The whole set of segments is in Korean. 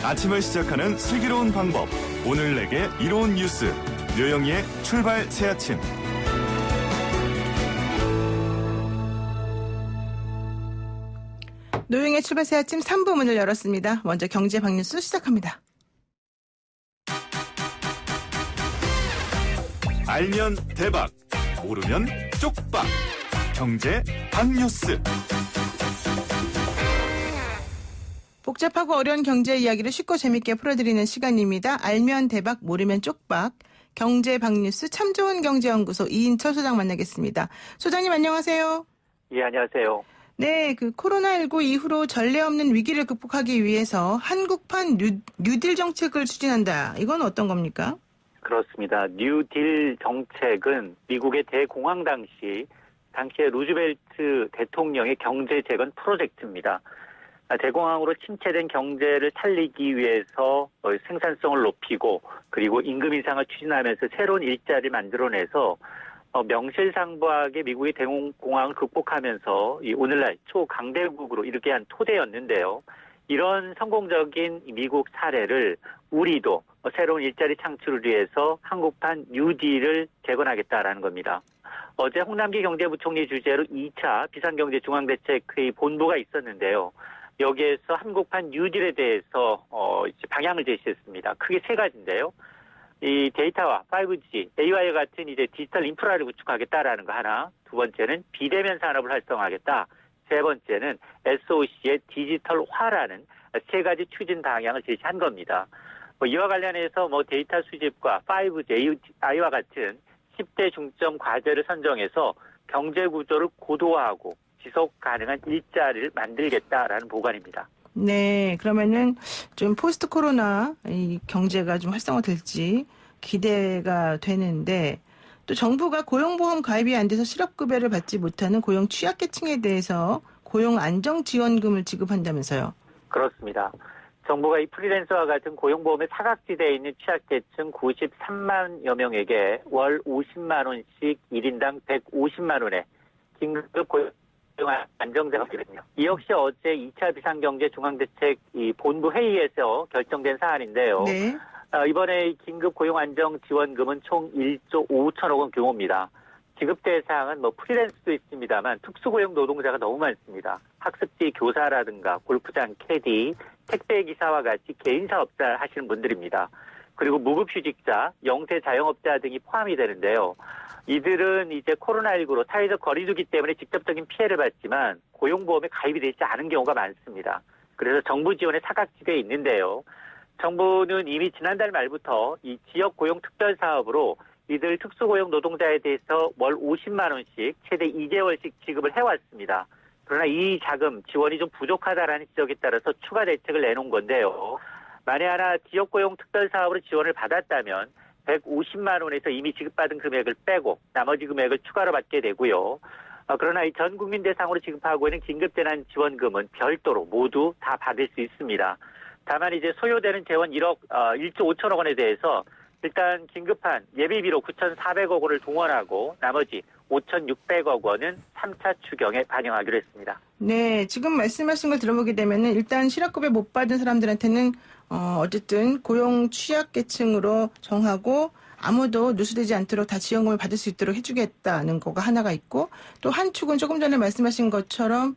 아침을 시작하는 슬기로운 방법. 오늘 내게 이로운 뉴스. 류영희의 출발 새아침. 노영의 출발 새아침 3부 문을 열었습니다. 먼저 경제 박뉴스 시작합니다. 알면 대박, 모르면 쪽박. 경제 박뉴스. 복잡하고 어려운 경제 이야기를 쉽고 재밌게 풀어드리는 시간입니다. 알면 대박, 모르면 쪽박. 경제 박뉴스 참 좋은 경제연구소 이인철 소장 만나겠습니다. 소장님 안녕하세요. 예, 안녕하세요. 네, 코로나19 이후로 전례 없는 위기를 극복하기 위해서 한국판 뉴딜 정책을 추진한다. 이건 어떤 겁니까? 그렇습니다. 뉴딜 정책은 미국의 대공황 당시에 루즈벨트 대통령의 경제 재건 프로젝트입니다. 대공황으로 침체된 경제를 살리기 위해서 생산성을 높이고 그리고 임금 인상을 추진하면서 새로운 일자리를 만들어내서 명실상부하게 미국의 대공황을 극복하면서 오늘날 초강대국으로 이르게 한 토대였는데요. 이런 성공적인 미국 사례를 우리도 새로운 일자리 창출을 위해서 한국판 뉴딜을 재건하겠다라는 겁니다. 어제 홍남기 경제부총리 주재로 2차 비상경제중앙대책회의 본부가 있었는데요. 여기에서 한국판 뉴딜에 대해서 방향을 제시했습니다. 크게 세 가지인데요. 이 데이터와 5G, AI와 같은 이제 디지털 인프라를 구축하겠다라는 거 하나. 두 번째는 비대면 산업을 활성화하겠다. 세 번째는 SOC의 디지털화라는 세 가지 추진 방향을 제시한 겁니다. 이와 관련해서 데이터 수집과 5G, AI와 같은 10대 중점 과제를 선정해서 경제 구조를 고도화하고 지속 가능한 일자리를 만들겠다라는 보관입니다. 네, 그러면은 좀 포스트 코로나 이 경제가 좀 활성화될지 기대가 되는데 또 정부가 고용보험 가입이 안 돼서 실업급여를 받지 못하는 고용 취약계층에 대해서 고용 안정지원금을 지급한다면서요? 그렇습니다. 정부가 이 프리랜서와 같은 고용보험의 사각지대에 있는 취약계층 93만여 명에게 월 50만 원씩 1인당 150만 원의 긴급 고용 안정제거든요. 이 역시 어제 2차 비상경제중앙대책 본부 회의에서 결정된 사안인데요. 네. 이번에 긴급 고용 안정 지원금은 총 1조 5천억 원 규모입니다. 지급 대상은 프리랜서도 있습니다만 특수고용 노동자가 너무 많습니다. 학습지 교사라든가 골프장 캐디, 택배기사와 같이 개인사업자 하시는 분들입니다. 그리고 무급휴직자, 영세 자영업자 등이 포함이 되는데요. 이들은 이제 코로나19로 사회적 거리두기 때문에 직접적인 피해를 받지만 고용보험에 가입이 되지 않은 경우가 많습니다. 그래서 정부 지원의 사각지대에 있는데요. 정부는 이미 지난달 말부터 이 지역 고용 특별 사업으로 이들 특수고용 노동자에 대해서 월 50만 원씩 최대 2개월씩 지급을 해왔습니다. 그러나 이 자금 지원이 좀 부족하다라는 지적에 따라서 추가 대책을 내놓은 건데요. 만에 하나 지역 고용 특별 사업으로 지원을 받았다면 150만 원에서 이미 지급받은 금액을 빼고 나머지 금액을 추가로 받게 되고요. 그러나 이 전 국민 대상으로 지급하고 있는 긴급재난지원금은 별도로 모두 다 받을 수 있습니다. 다만 이제 소요되는 재원 1조 5천억 원에 대해서 일단 긴급한 예비비로 9,400억 원을 동원하고 나머지 5,600억 원은 3차 추경에 반영하기로 했습니다. 네, 지금 말씀하신 걸 들어보게 되면은 일단 실업급여 못 받은 사람들한테는 어쨌든 고용 취약계층으로 정하고 아무도 누수되지 않도록 다 지원금을 받을 수 있도록 해주겠다는 거가 하나가 있고 또 한 축은 조금 전에 말씀하신 것처럼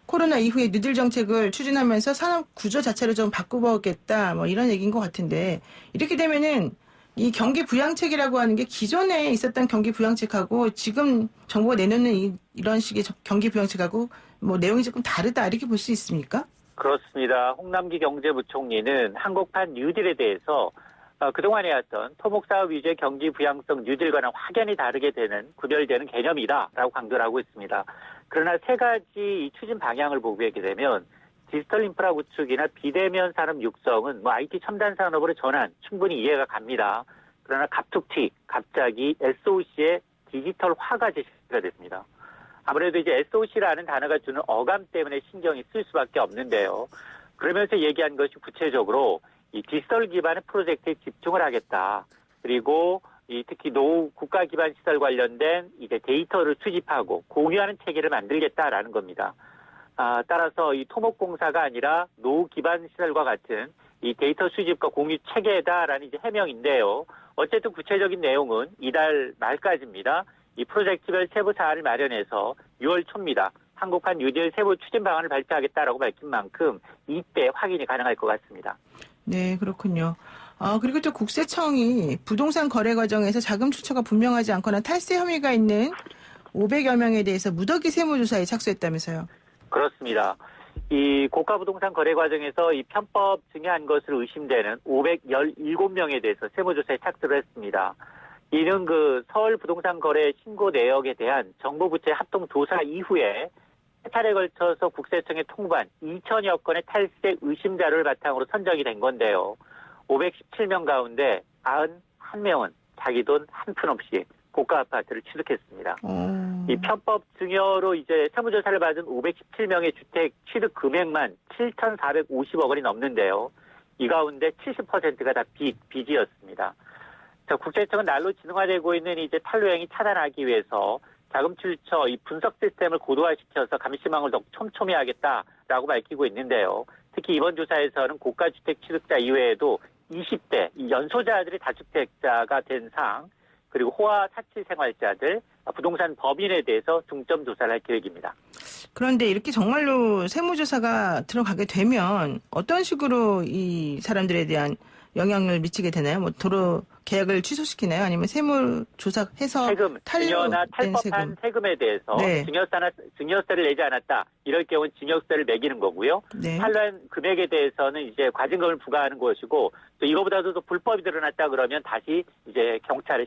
코로나 이후에 뉴딜 정책을 추진하면서 산업 구조 자체를 좀 바꿔보겠다 이런 얘기인 것 같은데 이렇게 되면은 이 경기 부양책이라고 하는 게 기존에 있었던 경기 부양책하고 지금 정부가 내놓는 이런 식의 경기 부양책하고 내용이 조금 다르다 이렇게 볼 수 있습니까? 그렇습니다. 홍남기 경제부총리는 한국판 뉴딜에 대해서 그동안 해왔던 토목사업 위주의 경기 부양성 뉴딜과는 확연히 다르게 구별되는 개념이다라고 강조를 하고 있습니다. 그러나 세 가지 이 추진 방향을 보게 되면 디지털 인프라 구축이나 비대면 산업 육성은 IT 첨단 산업으로 전환 충분히 이해가 갑니다. 그러나 갑자기 SOC의 디지털화가 제시가 됐습니다. 아무래도 이제 SOC라는 단어가 주는 어감 때문에 신경이 쓸 수밖에 없는데요. 그러면서 얘기한 것이 구체적으로 이 디지털 기반의 프로젝트에 집중을 하겠다. 그리고 특히 노후 국가 기반 시설 관련된 이제 데이터를 수집하고 공유하는 체계를 만들겠다라는 겁니다. 따라서 이 토목공사가 아니라 노후 기반 시설과 같은 이 데이터 수집과 공유 체계다라는 이제 해명인데요. 어쨌든 구체적인 내용은 이달 말까지입니다. 이 프로젝트별 세부 사안을 마련해서 6월 초입니다. 한국판 뉴딜 세부 추진 방안을 발표하겠다라고 밝힌 만큼 이때 확인이 가능할 것 같습니다. 네, 그렇군요. 그리고 또 국세청이 부동산 거래 과정에서 자금 출처가 분명하지 않거나 탈세 혐의가 있는 500여 명에 대해서 무더기 세무조사에 착수했다면서요. 그렇습니다. 이 고가 부동산 거래 과정에서 이 편법 증여한 것으로 의심되는 517명에 대해서 세무조사에 착수를 했습니다. 이는 그 서울 부동산 거래 신고 내역에 대한 정부 부처의 합동 조사 이후에 세 차례에 걸쳐서 국세청에 통보한 2천여 건의 탈세 의심 자료를 바탕으로 선정이 된 건데요. 517명 가운데 91명은 자기 돈 한 푼 없이 고가 아파트를 취득했습니다. 이 편법 증여로 이제 세무조사를 받은 517명의 주택 취득 금액만 7,450억 원이 넘는데요. 이 가운데 70%가 다 빚이었습니다. 자, 국세청은 날로 진흥화되고 있는 이제 탈루행위 차단하기 위해서 자금 출처 이 분석 시스템을 고도화시켜서 감시망을 더 촘촘히 하겠다라고 밝히고 있는데요. 특히 이번 조사에서는 고가주택 취득자 이외에도 20대 이 연소자들이 다주택자가 된 상, 그리고 호화 사치 생활자들, 부동산 법인에 대해서 중점 조사를 할 계획입니다. 그런데 이렇게 정말로 세무조사가 들어가게 되면 어떤 식으로 이 사람들에 대한 영향을 미치게 되나요? 뭐 도로 계약을 취소시키나요? 아니면 세무조사해서 세금, 증여나 탈법한 세금에 대해서 네. 증여세를 내지 않았다. 이럴 경우는 증여세를 매기는 거고요. 네. 탈루한 금액에 대해서는 이제 과징금을 부과하는 것이고 또 이거보다도 더 불법이 드러났다 그러면 다시 이제 경찰에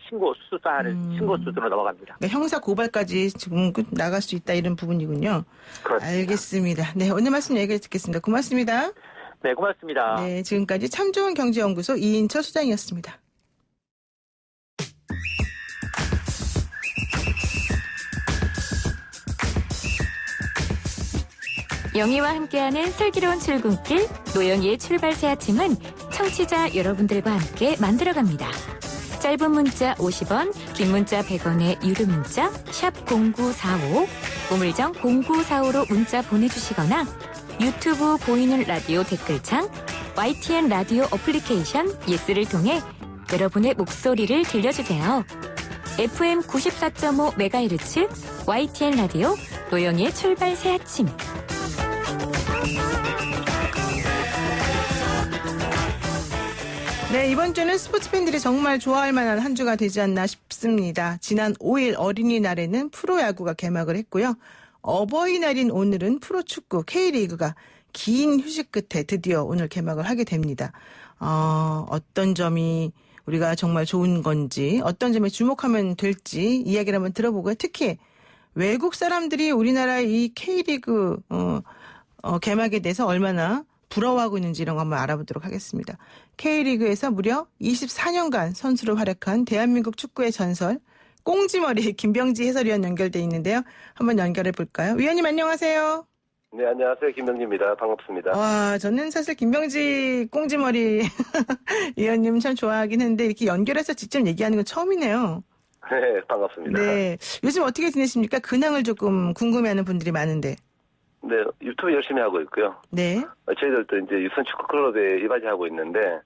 수사하는 신고 수준으로 넘어갑니다. 그러니까 형사 고발까지 지금 나갈 수 있다 이런 부분이군요. 그렇습니다. 알겠습니다. 네, 오늘 말씀 여기까지 듣겠습니다. 고맙습니다. 네, 고맙습니다. 네, 지금까지 참 좋은 경제연구소 이인철 소장이었습니다. 영희와 함께하는 슬기로운 출근길 노영희의 출발 새 아침은 청취자 여러분들과 함께 만들어갑니다. 짧은 문자 50원, 긴 문자 100원의 유료 문자 샵 0945, 우물정 0945로 문자 보내주시거나 유튜브 보이는 라디오 댓글창, YTN 라디오 어플리케이션 예스를 통해 여러분의 목소리를 들려주세요. FM 94.5MHz YTN 라디오 노영희의 출발 새 아침. 네, 이번 주는 스포츠 팬들이 정말 좋아할 만한 한 주가 되지 않나 싶습니다. 지난 5일 어린이날에는 프로야구가 개막을 했고요. 어버이날인 오늘은 프로축구 K리그가 긴 휴식 끝에 드디어 오늘 개막을 하게 됩니다. 어떤 점이 우리가 정말 좋은 건지, 어떤 점에 주목하면 될지 이야기를 한번 들어보고요. 특히 외국 사람들이 우리나라의 이 K리그 개막에 대해서 얼마나 부러워하고 있는지 이런 거 한번 알아보도록 하겠습니다. K리그에서 무려 24년간 선수로 활약한 대한민국 축구의 전설 꽁지머리 김병지 해설위원 연결돼 있는데요. 한번 연결해 볼까요? 위원님 안녕하세요. 네, 안녕하세요. 김병지입니다. 반갑습니다. 와, 저는 사실 김병지 꽁지머리 위원님 참 좋아하긴 했는데 이렇게 연결해서 직접 얘기하는 건 처음이네요. 네, 반갑습니다. 네, 요즘 어떻게 지내십니까? 근황을 조금 궁금해하는 분들이 많은데. 네, 유튜브 열심히 하고 있고요. 네. 저희들도 이제 유선 축구 클럽에 이바지하고 있는데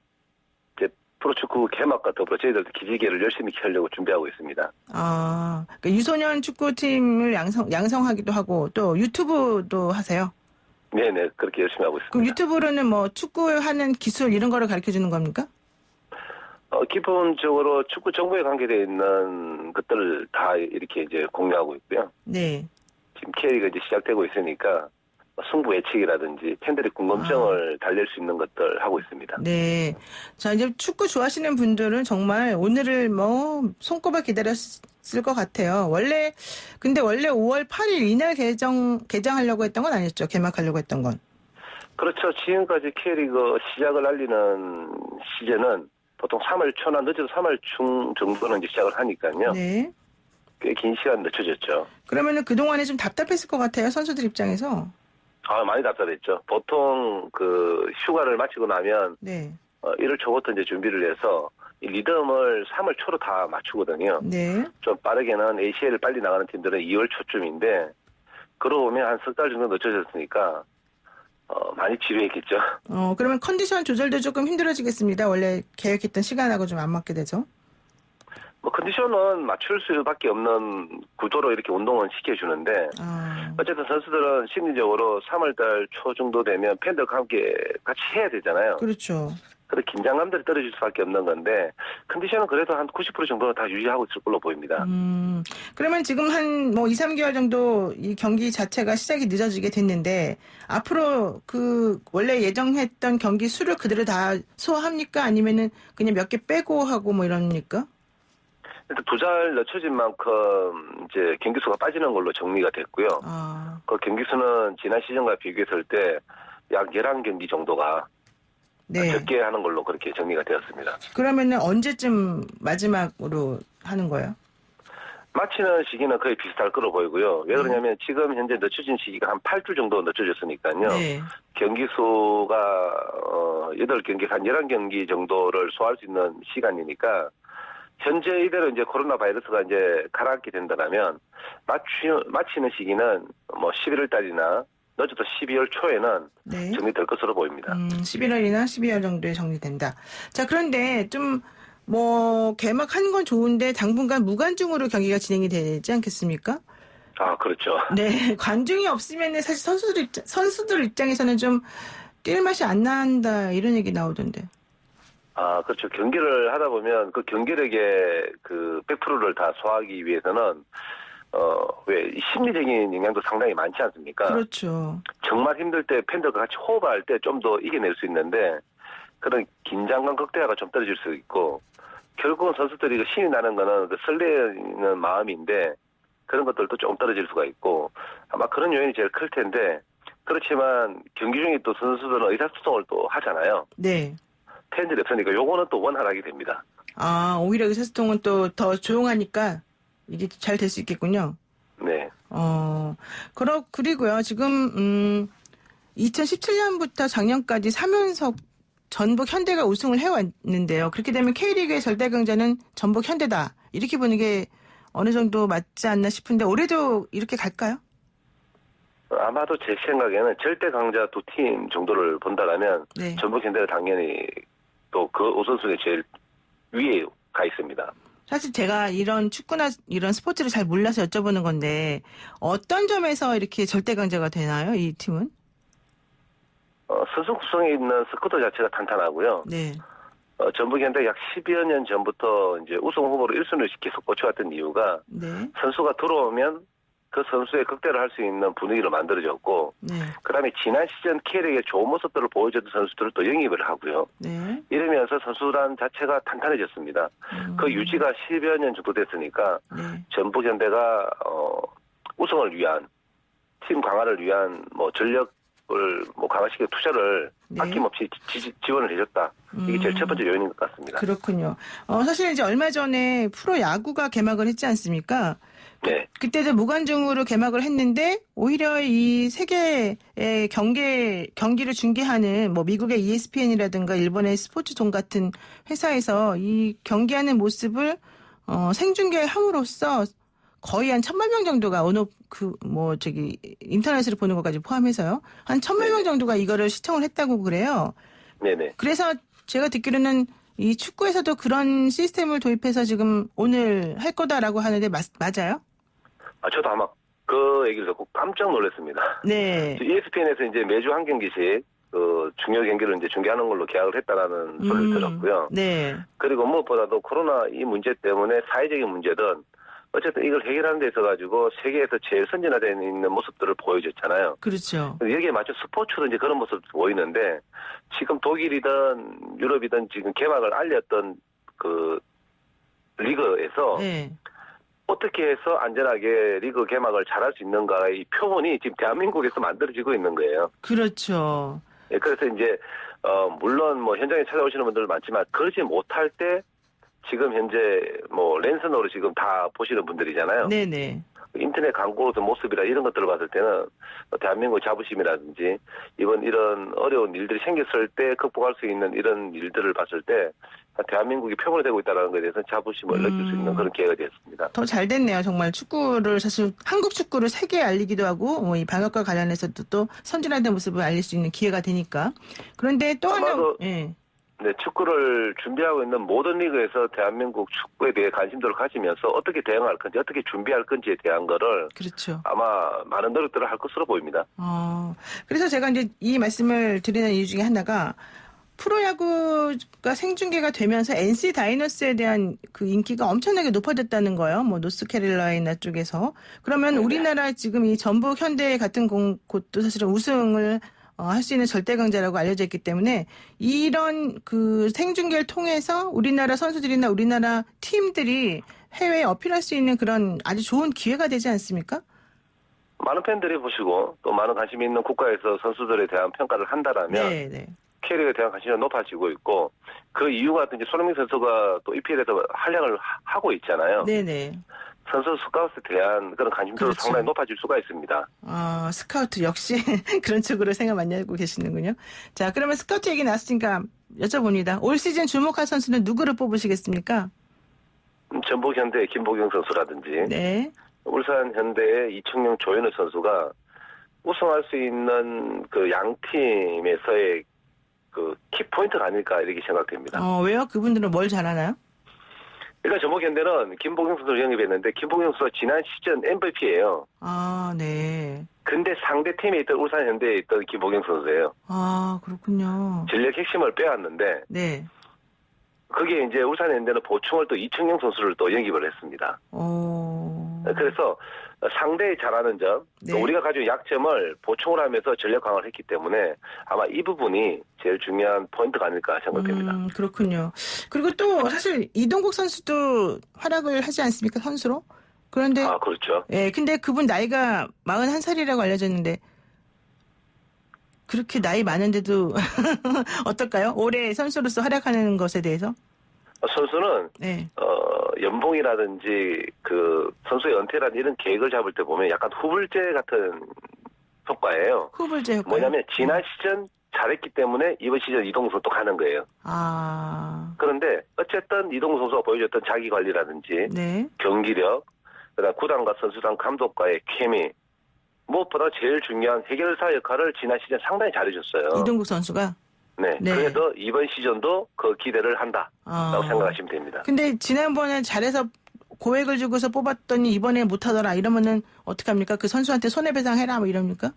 이제 프로축구 개막과 더불어 저희들도 기지개를 열심히 키우려고 준비하고 있습니다. 그러니까 유소년 축구팀을 양성하기도 하고 또 유튜브도 하세요? 네네, 그렇게 열심히 하고 있습니다. 그럼 유튜브로는 뭐 축구하는 기술 이런 거를 가르쳐 주는 겁니까? 기본적으로 축구 정보에 관계되어 있는 것들을 다 이렇게 이제 공유하고 있고요. 네. 지금 K리그가 이제 시작되고 있으니까 승부 예측이라든지 팬들의 궁금증을 달랠 수 있는 것들 하고 있습니다. 네. 자, 이제 축구 좋아하시는 분들은 정말 오늘을 뭐 손꼽아 기다렸을 것 같아요. 근데 원래 5월 8일 이날 개장하려고 했던 건 아니었죠? 개막하려고 했던 건. 그렇죠. 지금까지 K리그 시작을 알리는 시즌은 보통 3월 초나 늦어도 3월 중 정도는 이제 시작을 하니까요. 네. 꽤 긴 시간 늦춰졌죠. 그러면은 그동안에 좀 답답했을 것 같아요. 선수들 입장에서. 많이 답답했죠. 보통 그 휴가를 마치고 나면 네. 1월 초부터 이제 준비를 해서 이 리듬을 3월 초로 다 맞추거든요. 네. 좀 빠르게는 ACL을 빨리 나가는 팀들은 2월 초쯤인데 그러고 보면 한 석 달 정도 늦춰졌으니까 많이 지루했겠죠. 그러면 컨디션 조절도 조금 힘들어지겠습니다. 원래 계획했던 시간하고 좀 안 맞게 되죠. 뭐 컨디션은 맞출 수밖에 없는 구조로 이렇게 운동은 시켜주는데 어쨌든 선수들은 심리적으로 3월달 초 정도 되면 팬들과 함께 같이 해야 되잖아요. 그렇죠. 그래서 긴장감들이 떨어질 수밖에 없는 건데 컨디션은 그래도 한 90% 정도는 다 유지하고 있을 걸로 보입니다. 그러면 지금 한 뭐 2, 3개월 정도 이 경기 자체가 시작이 늦어지게 됐는데 앞으로 그 원래 예정했던 경기 수를 그대로 다 소화합니까? 아니면은 그냥 몇 개 빼고 하고 뭐 이럽니까? 일단 2달 늦춰진 만큼 이제 경기 수가 빠지는 걸로 정리가 됐고요. 그 경기 수는 지난 시즌과 비교했을 때 약 11경기 정도가 네. 적게 하는 걸로 그렇게 정리가 되었습니다. 그러면은 언제쯤 마지막으로 하는 거예요? 마치는 시기는 거의 비슷할 거로 보이고요. 왜 그러냐면 지금 현재 늦춰진 시기가 한 8주 정도 늦춰졌으니까요. 네. 경기 수가 8경기, 한 11경기 정도를 소화할 수 있는 시간이니까 현재 이대로 이제 코로나 바이러스가 이제 가라앉게 된다면 마치는 시기는 뭐 11월 달이나 늦어도 12월 초에는 네. 정리될 것으로 보입니다. 11월이나 12월 정도에 정리된다. 자, 그런데 좀 뭐 개막하는 건 좋은데 당분간 무관중으로 경기가 진행이 되지 않겠습니까? 그렇죠. 네, 관중이 없으면 사실 선수들 입장에서는 좀 뛸 맛이 안 난다 이런 얘기 나오던데. 그렇죠. 경기를 하다 보면 그 경기력의 그 100%를 다 소화하기 위해서는 왜 심리적인 영향도 상당히 많지 않습니까? 그렇죠. 정말 힘들 때 팬들과 같이 호흡할 때 좀 더 이겨낼 수 있는데 그런 긴장감 극대화가 좀 떨어질 수 있고 결국은 선수들이 신이 나는 거는 그 설레는 마음인데 그런 것들도 좀 떨어질 수가 있고 아마 그런 요인이 제일 클 텐데 그렇지만 경기 중에 또 선수들은 의사소통을 또 하잖아요. 네. 팬들이 없으니까 요거는 또 원활하게 됩니다. 오히려 의사소통은 또 더 조용하니까 이게 잘 될 수 있겠군요. 네. 그리고요. 지금 2017년부터 작년까지 3연속 전북 현대가 우승을 해왔는데요. 그렇게 되면 K리그의 절대 강자는 전북 현대다. 이렇게 보는 게 어느 정도 맞지 않나 싶은데 올해도 이렇게 갈까요? 아마도 제 생각에는 절대 강자 2팀 정도를 본다라면 네. 전북 현대가 당연히 또 그 우선순위 제일 위에 가 있습니다. 사실 제가 이런 축구나 이런 스포츠를 잘 몰라서 여쭤보는 건데 어떤 점에서 이렇게 절대 강자가 되나요? 이 팀은? 선수 구성에 있는 스쿼드 자체가 탄탄하고요. 네. 전북 현대 약 10여 년 전부터 이제 우승 후보로 1순위를 계속 꽂혀왔던 이유가 네. 선수가 들어오면 그 선수의 극대를 할 수 있는 분위기를 만들어줬고 네. 그다음에 지난 시즌 K리그의 좋은 모습들을 보여줬던 선수들을 또 영입을 하고요. 네. 이러면서 선수단 자체가 탄탄해졌습니다. 그 유지가 10여 년 정도 됐으니까 네. 전북 현대가 우승을 위한 팀 강화를 위한 뭐 전력을 뭐 강화시키는 투자를 네. 아낌없이 지원을 해줬다. 이게 제일 첫 번째 요인인 것 같습니다. 그렇군요. 사실 이제 얼마 전에 프로 야구가 개막을 했지 않습니까? 네. 그때도 무관중으로 개막을 했는데 오히려 이 세계의 경기를 중계하는 뭐 미국의 ESPN이라든가 일본의 스포츠존 같은 회사에서 이 경기하는 모습을 생중계함으로써 거의 한 1,000만 명 정도가 인터넷으로 보는 것까지 포함해서요. 한 1,000만 명 정도가 이거를 시청을 했다고 그래요. 네네. 그래서 제가 듣기로는 이 축구에서도 그런 시스템을 도입해서 지금 오늘 할 거다라고 하는데 맞아요? 저도 아마 그 얘기를 듣고 깜짝 놀랐습니다. 네. ESPN에서 이제 매주 한 경기씩 그 중요 경기를 이제 중계하는 걸로 계약을 했다라는 소리를 들었고요. 네. 그리고 무엇보다도 코로나 이 문제 때문에 사회적인 문제든 어쨌든 이걸 해결하는 데 있어가지고 세계에서 제일 선진화되어 있는 모습들을 보여줬잖아요. 그렇죠. 여기에 맞춰 스포츠도 이제 그런 모습도 보이는데 지금 독일이든 유럽이든 지금 개막을 알렸던 그 리그에서 네. 어떻게 해서 안전하게 리그 개막을 잘할 수 있는가의 이 표본이 지금 대한민국에서 만들어지고 있는 거예요. 그렇죠. 예, 그래서 이제 물론 뭐 현장에 찾아오시는 분들 많지만 그러지 못할 때 지금 현재 뭐 랜선으로 지금 다 보시는 분들이잖아요. 네네. 인터넷 광고 모습이라 이런 것들을 봤을 때는 대한민국 자부심이라든지 이런 어려운 일들이 생겼을 때 극복할 수 있는 이런 일들을 봤을 때 대한민국이 표본이 되고 있다는 것에 대해서 자부심을 느낄 수 있는 그런 기회가 되었습니다. 더 잘 됐네요. 정말 축구를 사실 한국 축구를 세계에 알리기도 하고 이 방역과 관련해서도 또 선진화된 모습을 알릴 수 있는 기회가 되니까. 그런데 또 하나 예. 네, 축구를 준비하고 있는 모든 리그에서 대한민국 축구에 대해 관심도를 가지면서 어떻게 대응할 건지, 어떻게 준비할 건지에 대한 거를 그렇죠. 아마 많은 노력들을 할 것으로 보입니다. 그래서 제가 이제 이 말씀을 드리는 이유 중에 하나가 프로야구가 생중계가 되면서 NC 다이너스에 대한 그 인기가 엄청나게 높아졌다는 거예요. 뭐 노스캐롤라이나 쪽에서. 그러면 네네. 우리나라 지금 이 전북 현대 같은 곳도 사실은 우승을 할 수 있는 절대 강자라고 알려져 있기 때문에 이런 그 생중계를 통해서 우리나라 선수들이나 우리나라 팀들이 해외에 어필할 수 있는 그런 아주 좋은 기회가 되지 않습니까? 많은 팬들이 보시고 또 많은 관심이 있는 국가에서 선수들에 대한 평가를 한다라면 네. K리그에 대한 관심이 높아지고 있고 그 이유가 이제 손흥민 선수가 또 EPL에서 활약을 하고 있잖아요. 네네. 선수 스카웃에 대한 그런 관심도도 그렇죠. 상당히 높아질 수가 있습니다. 스카우트 역시 그런 쪽으로 생각 많이 하고 계시는군요. 자, 그러면 스카우트 얘기 나왔으니까 여쭤봅니다. 올 시즌 주목할 선수는 누구를 뽑으시겠습니까? 전북 현대의 김보경 선수라든지 네. 울산 현대의 이청용 조현우 선수가 우승할 수 있는 그 양 팀에서의 그 키포인트가 아닐까 이렇게 생각됩니다. 왜요? 그분들은 뭘 잘하나요? 그러니까 전북 현대는 김보경 선수를 영입했는데 김보경 선수가 지난 시즌 MVP예요. 네. 근데 상대 팀에 있던 울산 현대에 있던 김보경 선수예요. 그렇군요. 전력 핵심을 빼앗는데 네. 거기에 이제 울산 현대는 보충을 또 이청용 선수를 또 영입을 했습니다. 그래서 상대의 잘하는 점, 네. 또 우리가 가지고 약점을 보충을 하면서 전력 강화를 했기 때문에 아마 이 부분이 제일 중요한 포인트가 아닐까 생각됩니다. 그렇군요. 그리고 또 사실 이동국 선수도 활약을 하지 않습니까? 선수로? 그런데 그렇죠. 예, 근데 그분 나이가 41살이라고 알려졌는데 그렇게 나이 많은데도 어떨까요? 올해 선수로서 활약하는 것에 대해서? 선수는 네. 연봉이라든지 그 선수의 은퇴라든지 이런 계획을 잡을 때 보면 약간 후불제 같은 효과예요. 후불제 효과. 뭐냐면 지난 시즌 잘했기 때문에 이번 시즌 이동국 선수 또 가는 거예요. 그런데 어쨌든 이동국 선수가 보여줬던 자기 관리라든지 네. 경기력, 그다음 구단과 선수단 감독과의 케미, 무엇보다 제일 중요한 해결사 역할을 지난 시즌 상당히 잘해줬어요. 이동국 선수가? 네. 네. 그래서 이번 시즌도 그 기대를 한다라고 생각하시면 됩니다. 근데 지난번에 잘해서 고액을 주고서 뽑았더니 이번에 못하더라 이러면은 어떡합니까? 그 선수한테 손해배상 해라 뭐 이럽니까?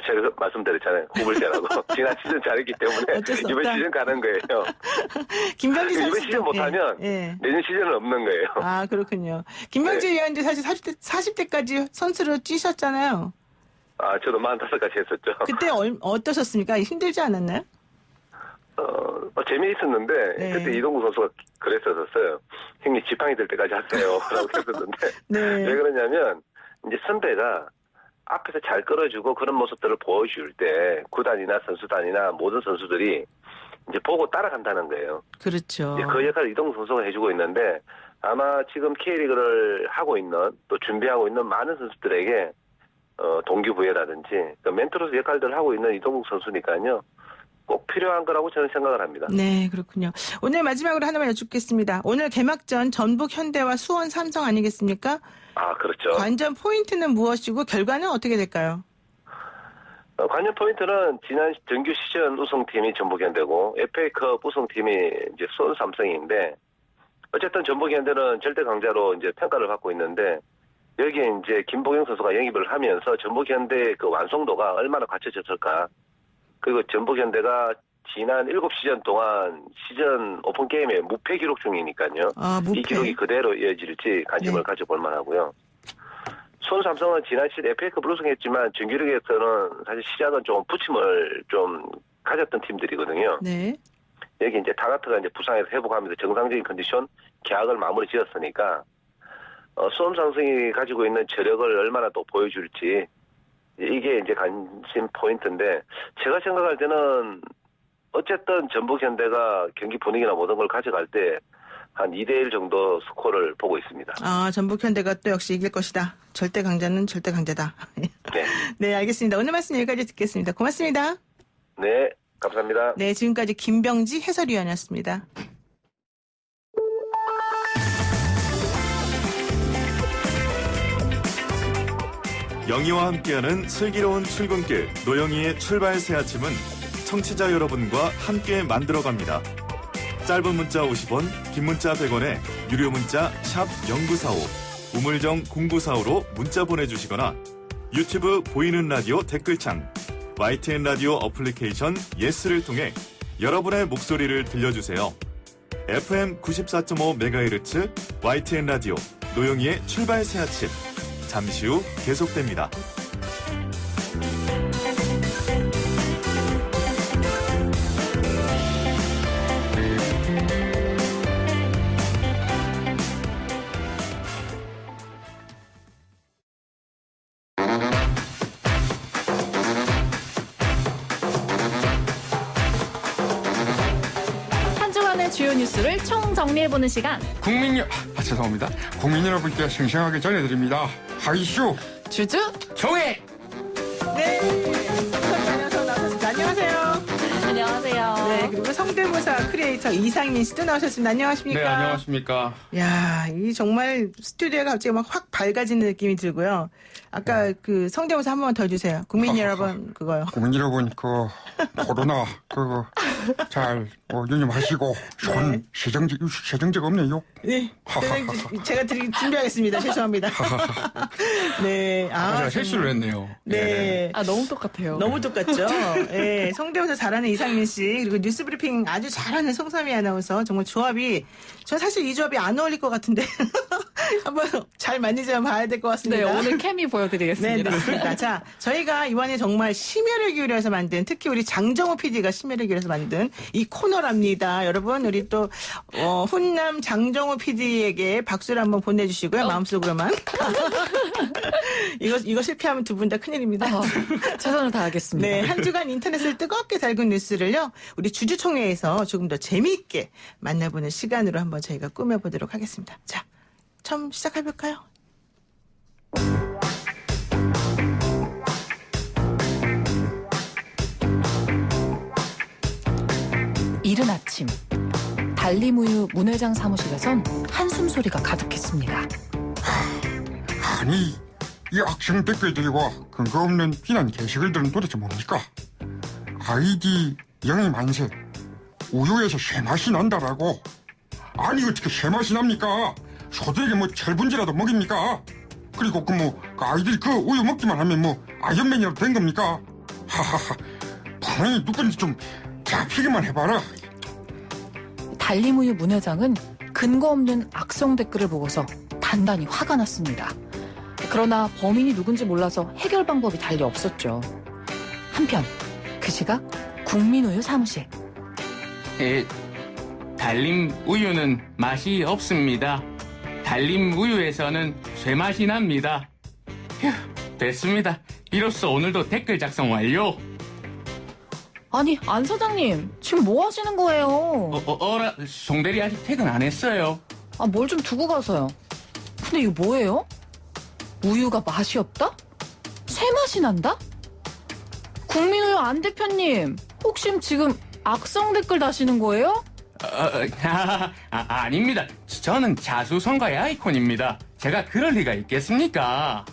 제가 말씀드렸잖아요. 후불제라고. 지난 시즌 잘했기 때문에 어쩔 수 이번 없다. 시즌 가는 거예요. 김병지 선수 이번 시즌 못하면 내년 시즌은 없는 거예요. 그렇군요. 김병지 네. 위원도 사실 40대까지 선수로 뛰셨잖아요. 저도 45까지 했었죠. 그때 어떠셨습니까? 힘들지 않았나요? 재미있었는데 네. 그때 이동국 선수가 그랬었어요. 형님 지팡이 들 때까지 하세요. 라고 했었는데 네. 왜 그러냐면 이제 선배가 앞에서 잘 끌어주고 그런 모습들을 보여줄 때 구단이나 선수단이나 모든 선수들이 이제 보고 따라간다는 거예요. 그렇죠. 그 역할을 이동국 선수가 해주고 있는데 아마 지금 K리그를 하고 있는 또 준비하고 있는 많은 선수들에게 동기부여라든지 그 멘토로서 역할들을 하고 있는 이동국 선수니까요. 꼭 필요한 거라고 저는 생각을 합니다. 네, 그렇군요. 오늘 마지막으로 하나만 여쭙겠습니다. 오늘 개막전 전북 현대와 수원 삼성 아니겠습니까? 그렇죠. 관전 포인트는 무엇이고 결과는 어떻게 될까요? 관전 포인트는 지난 정규 시즌 우승팀이 전북현대고 FA컵 우승팀이 이제 수원 삼성인데 어쨌든 전북현대는 절대 강자로 이제 평가를 받고 있는데 여기에 이제 김보경 선수가 영입을 하면서 전북현대의 그 완성도가 얼마나 갖춰졌을까. 그리고 전북현대가 지난 7시즌 동안 시즌 오픈게임에 무패 기록 중이니까요. 무패. 이 기록이 그대로 이어질지 관심을 가져볼 만하고요. 수원 삼성은 지난 시즌 FA컵 우승했지만 정규리그에서는 사실 시작은 좀 부침을 좀 가졌던 팀들이거든요. 네. 여기 이제 다가트가 이제 부상에서 회복하면서 정상적인 컨디션 계약을 마무리 지었으니까 수원 삼성이 가지고 있는 저력을 얼마나 또 보여줄지 이게 이제 관심 포인트인데 제가 생각할 때는 어쨌든 전북 현대가 경기 분위기나 모든 걸 가져갈 때 한 2대1 정도 스코어를 보고 있습니다. 전북현대가 또 역시 이길 것이다. 절대 강자는 절대 강자다. 네. 네, 알겠습니다. 오늘 말씀 여기까지 듣겠습니다. 고맙습니다. 네, 감사합니다. 네, 지금까지 김병지 해설위원이었습니다. 영희와 함께하는 슬기로운 출근길 노영희의 출발 새 아침은 청취자 여러분과 함께 만들어갑니다. 짧은 문자 50원, 긴 문자 100원에 유료 문자 샵 0945, 우물정 0945로 문자 보내주시거나 유튜브 보이는 라디오 댓글창, YTN 라디오 어플리케이션 예스를 통해 여러분의 목소리를 들려주세요. FM 94.5MHz YTN 라디오 노영희의 출발 새 아침. 잠시 후 계속됩니다. 한 주간의 주요 뉴스를 총정리해보는 시간. 죄송합니다. 국민 여러분께 생생하게 전해드립니다. 하이쇼 주주 종회. 네. 안녕하세요. 안녕하세요. 네, 그리고 성대모사 크리에이터 이상민 씨도 나오셨습니다. 안녕하십니까? 네, 안녕하십니까. 야, 이 정말 스튜디오가 갑자기 막 확 밝아지는 느낌이 들고요. 아까 그 성대모사 한 번만 더 해주세요. 국민 여러분, 그거요. 국민 여러분, 코로나, 잘, 유념하시고, 손, 세정제가 없네요. 네. 제가 준비하겠습니다. 죄송합니다. 네. 제가 실수를 했네요. 네. 너무 똑같아요. 너무 똑같죠? 네. 성대모사 잘하는 이상민 씨, 그리고 뉴스 브리핑 아주 잘하는 송삼희 아나운서. 정말 조합이, 전 사실 이 조합이 안 어울릴 것 같은데. 한번 잘 맞는지 봐야 될 것 같습니다. 네, 오늘 케미 보여드리겠습니다. 네, 맞습니다. 자, 저희가 이번에 정말 심혈을 기울여서 만든, 특히 우리 장정호 PD가 심혈을 기울여서 만든 이 코너랍니다. 여러분, 우리 또, 훈남 장정호 PD에게 박수를 한번 보내주시고요. 마음속으로만. 이거 실패하면 두 분 다 큰일입니다. 최선을 다하겠습니다. 네, 한 주간 인터넷을 뜨겁게 달군 뉴스를요, 우리 주주총회에서 조금 더 재미있게 만나보는 시간으로 한번 저희가 꾸며보도록 하겠습니다. 자, 처음 시작해볼까요? 이른 아침 달림우유 문회장 사무실에선 한숨 소리가 가득했습니다. 아니, 이 악성 댓글들과 근거 없는 비난 게시글들은 도대체 뭡니까? 아이디 영희 만세, 우유에서 쇠맛이 난다라고. 아니, 어떻게 쇠맛이 납니까? 소들에게 철분제라도 먹입니까? 그리고 아이들이 그 우유 먹기만 하면 아이언맨이라도 된 겁니까? 하하하, 분명히 누군지 좀 잡히기만 해봐라. 달림우유 문회장은 근거 없는 악성 댓글을 보고서 단단히 화가 났습니다. 그러나 범인이 누군지 몰라서 해결 방법이 달리 없었죠. 한편 그 시각 국민우유 사무실. 달림 우유는 맛이 없습니다. 달림 우유에서는 쇠맛이 납니다. 휴, 됐습니다. 이로써 오늘도 댓글 작성 완료. 아니, 안 사장님, 지금 뭐 하시는 거예요? 어라, 송대리 아직 퇴근 안 했어요. 뭘 좀 두고 가서요. 근데 이거 뭐예요? 우유가 맛이 없다? 쇠맛이 난다? 국민우유 안 대표님, 혹시 지금 악성 댓글 다시는 거예요? 아닙니다. 저는 자수성가의 아이콘입니다. 제가 그럴 리가 있겠습니까?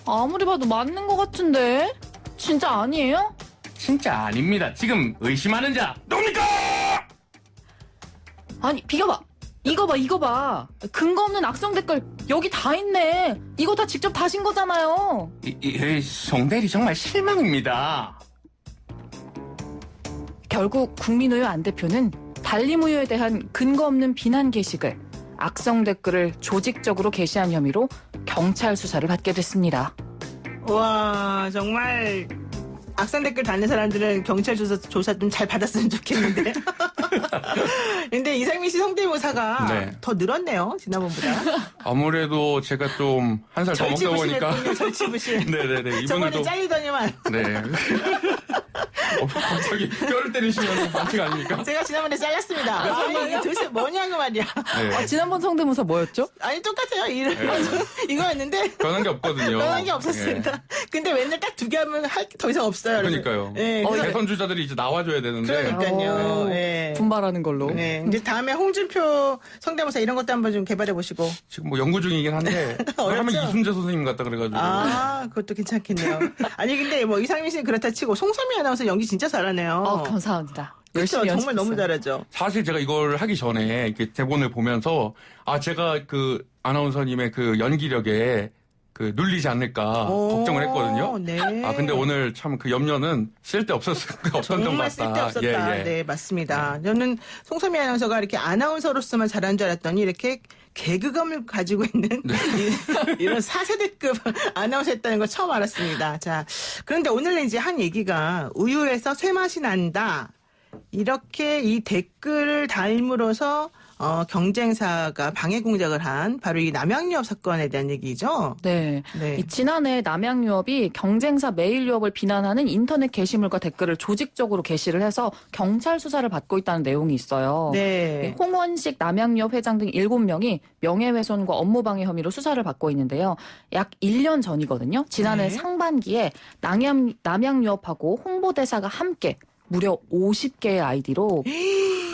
아무리 봐도 맞는 것 같은데. 진짜 아니에요? 진짜 아닙니다. 지금 의심하는 자 누굽니까? 아니, 비켜봐. 이거 봐. 근거 없는 악성 댓글 여기 다 있네. 이거 다 직접 다신 거잖아요. 송대리 정말 실망입니다. 결국 국민우유 안 대표는 달림우유에 대한 근거 없는 비난 게시글, 악성 댓글을 조직적으로 게시한 혐의로 경찰 수사를 받게 됐습니다. 와, 정말 악성 댓글 다는 사람들은 경찰 조사 좀 잘 받았으면 좋겠는데. 근데 이상민 씨 성대모사가 네. 더 늘었네요, 지난번보다. 아무래도 제가 좀 한 살 더 먹다 보니까. 절치부실. 네네네. 저번에 이번에도. 잘리더니만. 네. 갑자기 뼈를 때리시면 반칙 아닙니까? 제가 지난번에 잘랐습니다. 아니, 이게 도대체 뭐냐고 말이야. 네. 지난번 성대모사 뭐였죠? 아니, 똑같아요. 이거였는데. 변한 게 없거든요. 변한 게 없었습니다. 근데 맨날 딱 2개 하면 할 게 더 이상 없어요. 그러니까요. 네, 그래서- 대선 주자들이 이제 나와줘야 되는데. 그러니까요. 네. 분발하는 걸로. 네. 이제 다음에 홍준표 성대모사 이런 것도 한번 좀 개발해 보시고. 지금 뭐 연구 중이긴 한데 하면 어렵죠? 이순재 선생님 같다 그래가지고. 아, 그것도 괜찮겠네요. 아니, 근데 뭐 이상민 씨는 그렇다 치고 송소미 아나운서 연기 진짜 잘하네요. 감사합니다. 그렇죠. 열심히 정말 너무 연습했어요. 잘하죠. 사실 제가 이걸 하기 전에 이렇게 대본을 보면서 제가 그 아나운서님의 그 연기력에 그 눌리지 않을까 걱정을 했거든요. 네. 근데 오늘 참 그 염려는 없었던 것 정말 같다. 쓸데없었다. 예. 네, 맞습니다. 저는 송소미 아나운서가 이렇게 아나운서로서만 잘한 줄 알았더니 이렇게 개그감을 가지고 있는 이런 4세대급 아나운서였다는 걸 처음 알았습니다. 자, 그런데 오늘은 이제 한 얘기가 우유에서 쇠맛이 난다. 이렇게 이 댓글을 달므로써 경쟁사가 방해 공작을 한 바로 이 남양유업 사건에 대한 얘기죠. 네. 네. 이 지난해 남양유업이 경쟁사 메일유업을 비난하는 인터넷 게시물과 댓글을 조직적으로 게시를 해서 경찰 수사를 받고 있다는 내용이 있어요. 네. 홍원식 남양유업 회장 등 7명이 명예훼손과 업무방해 혐의로 수사를 받고 있는데요. 약 1년 전이거든요. 지난해 네. 상반기에 남양유업하고 홍보대사가 함께 무려 50개의 아이디로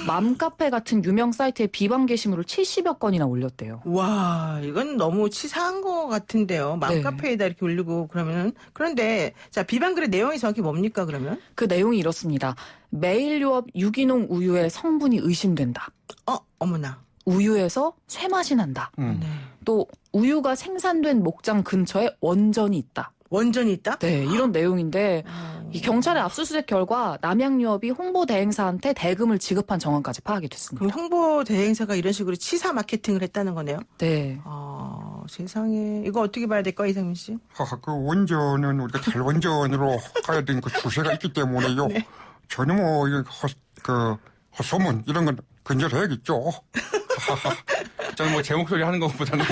맘카페 같은 유명 사이트에 비방 게시물을 70여 건이나 올렸대요. 와, 이건 너무 치사한 것 같은데요. 맘카페에다 이렇게 올리고 그러면은. 그런데, 자, 비방글의 내용이 정확히 뭡니까, 그러면? 그 내용이 이렇습니다. 메일유업 유기농 우유의 성분이 의심된다. 어머나. 우유에서 쇠맛이 난다. 네. 또 우유가 생산된 목장 근처에 원전이 있다. 원전이 있다? 네, 이런 내용인데 이 경찰의 압수수색 결과 남양유업이 홍보 대행사한테 대금을 지급한 정황까지 파악이 됐습니다. 그럼 홍보 대행사가 이런 식으로 치사 마케팅을 했다는 거네요? 네. 세상에. 이거 어떻게 봐야 될까요, 이상민 씨? 그 원전은 우리가 탈원전으로 가야 되는 그 추세가 있기 때문에요. 네. 저는 뭐, 헛소문, 이런 건 근절해야겠죠. 저는 뭐 제 목소리 하는 것보다는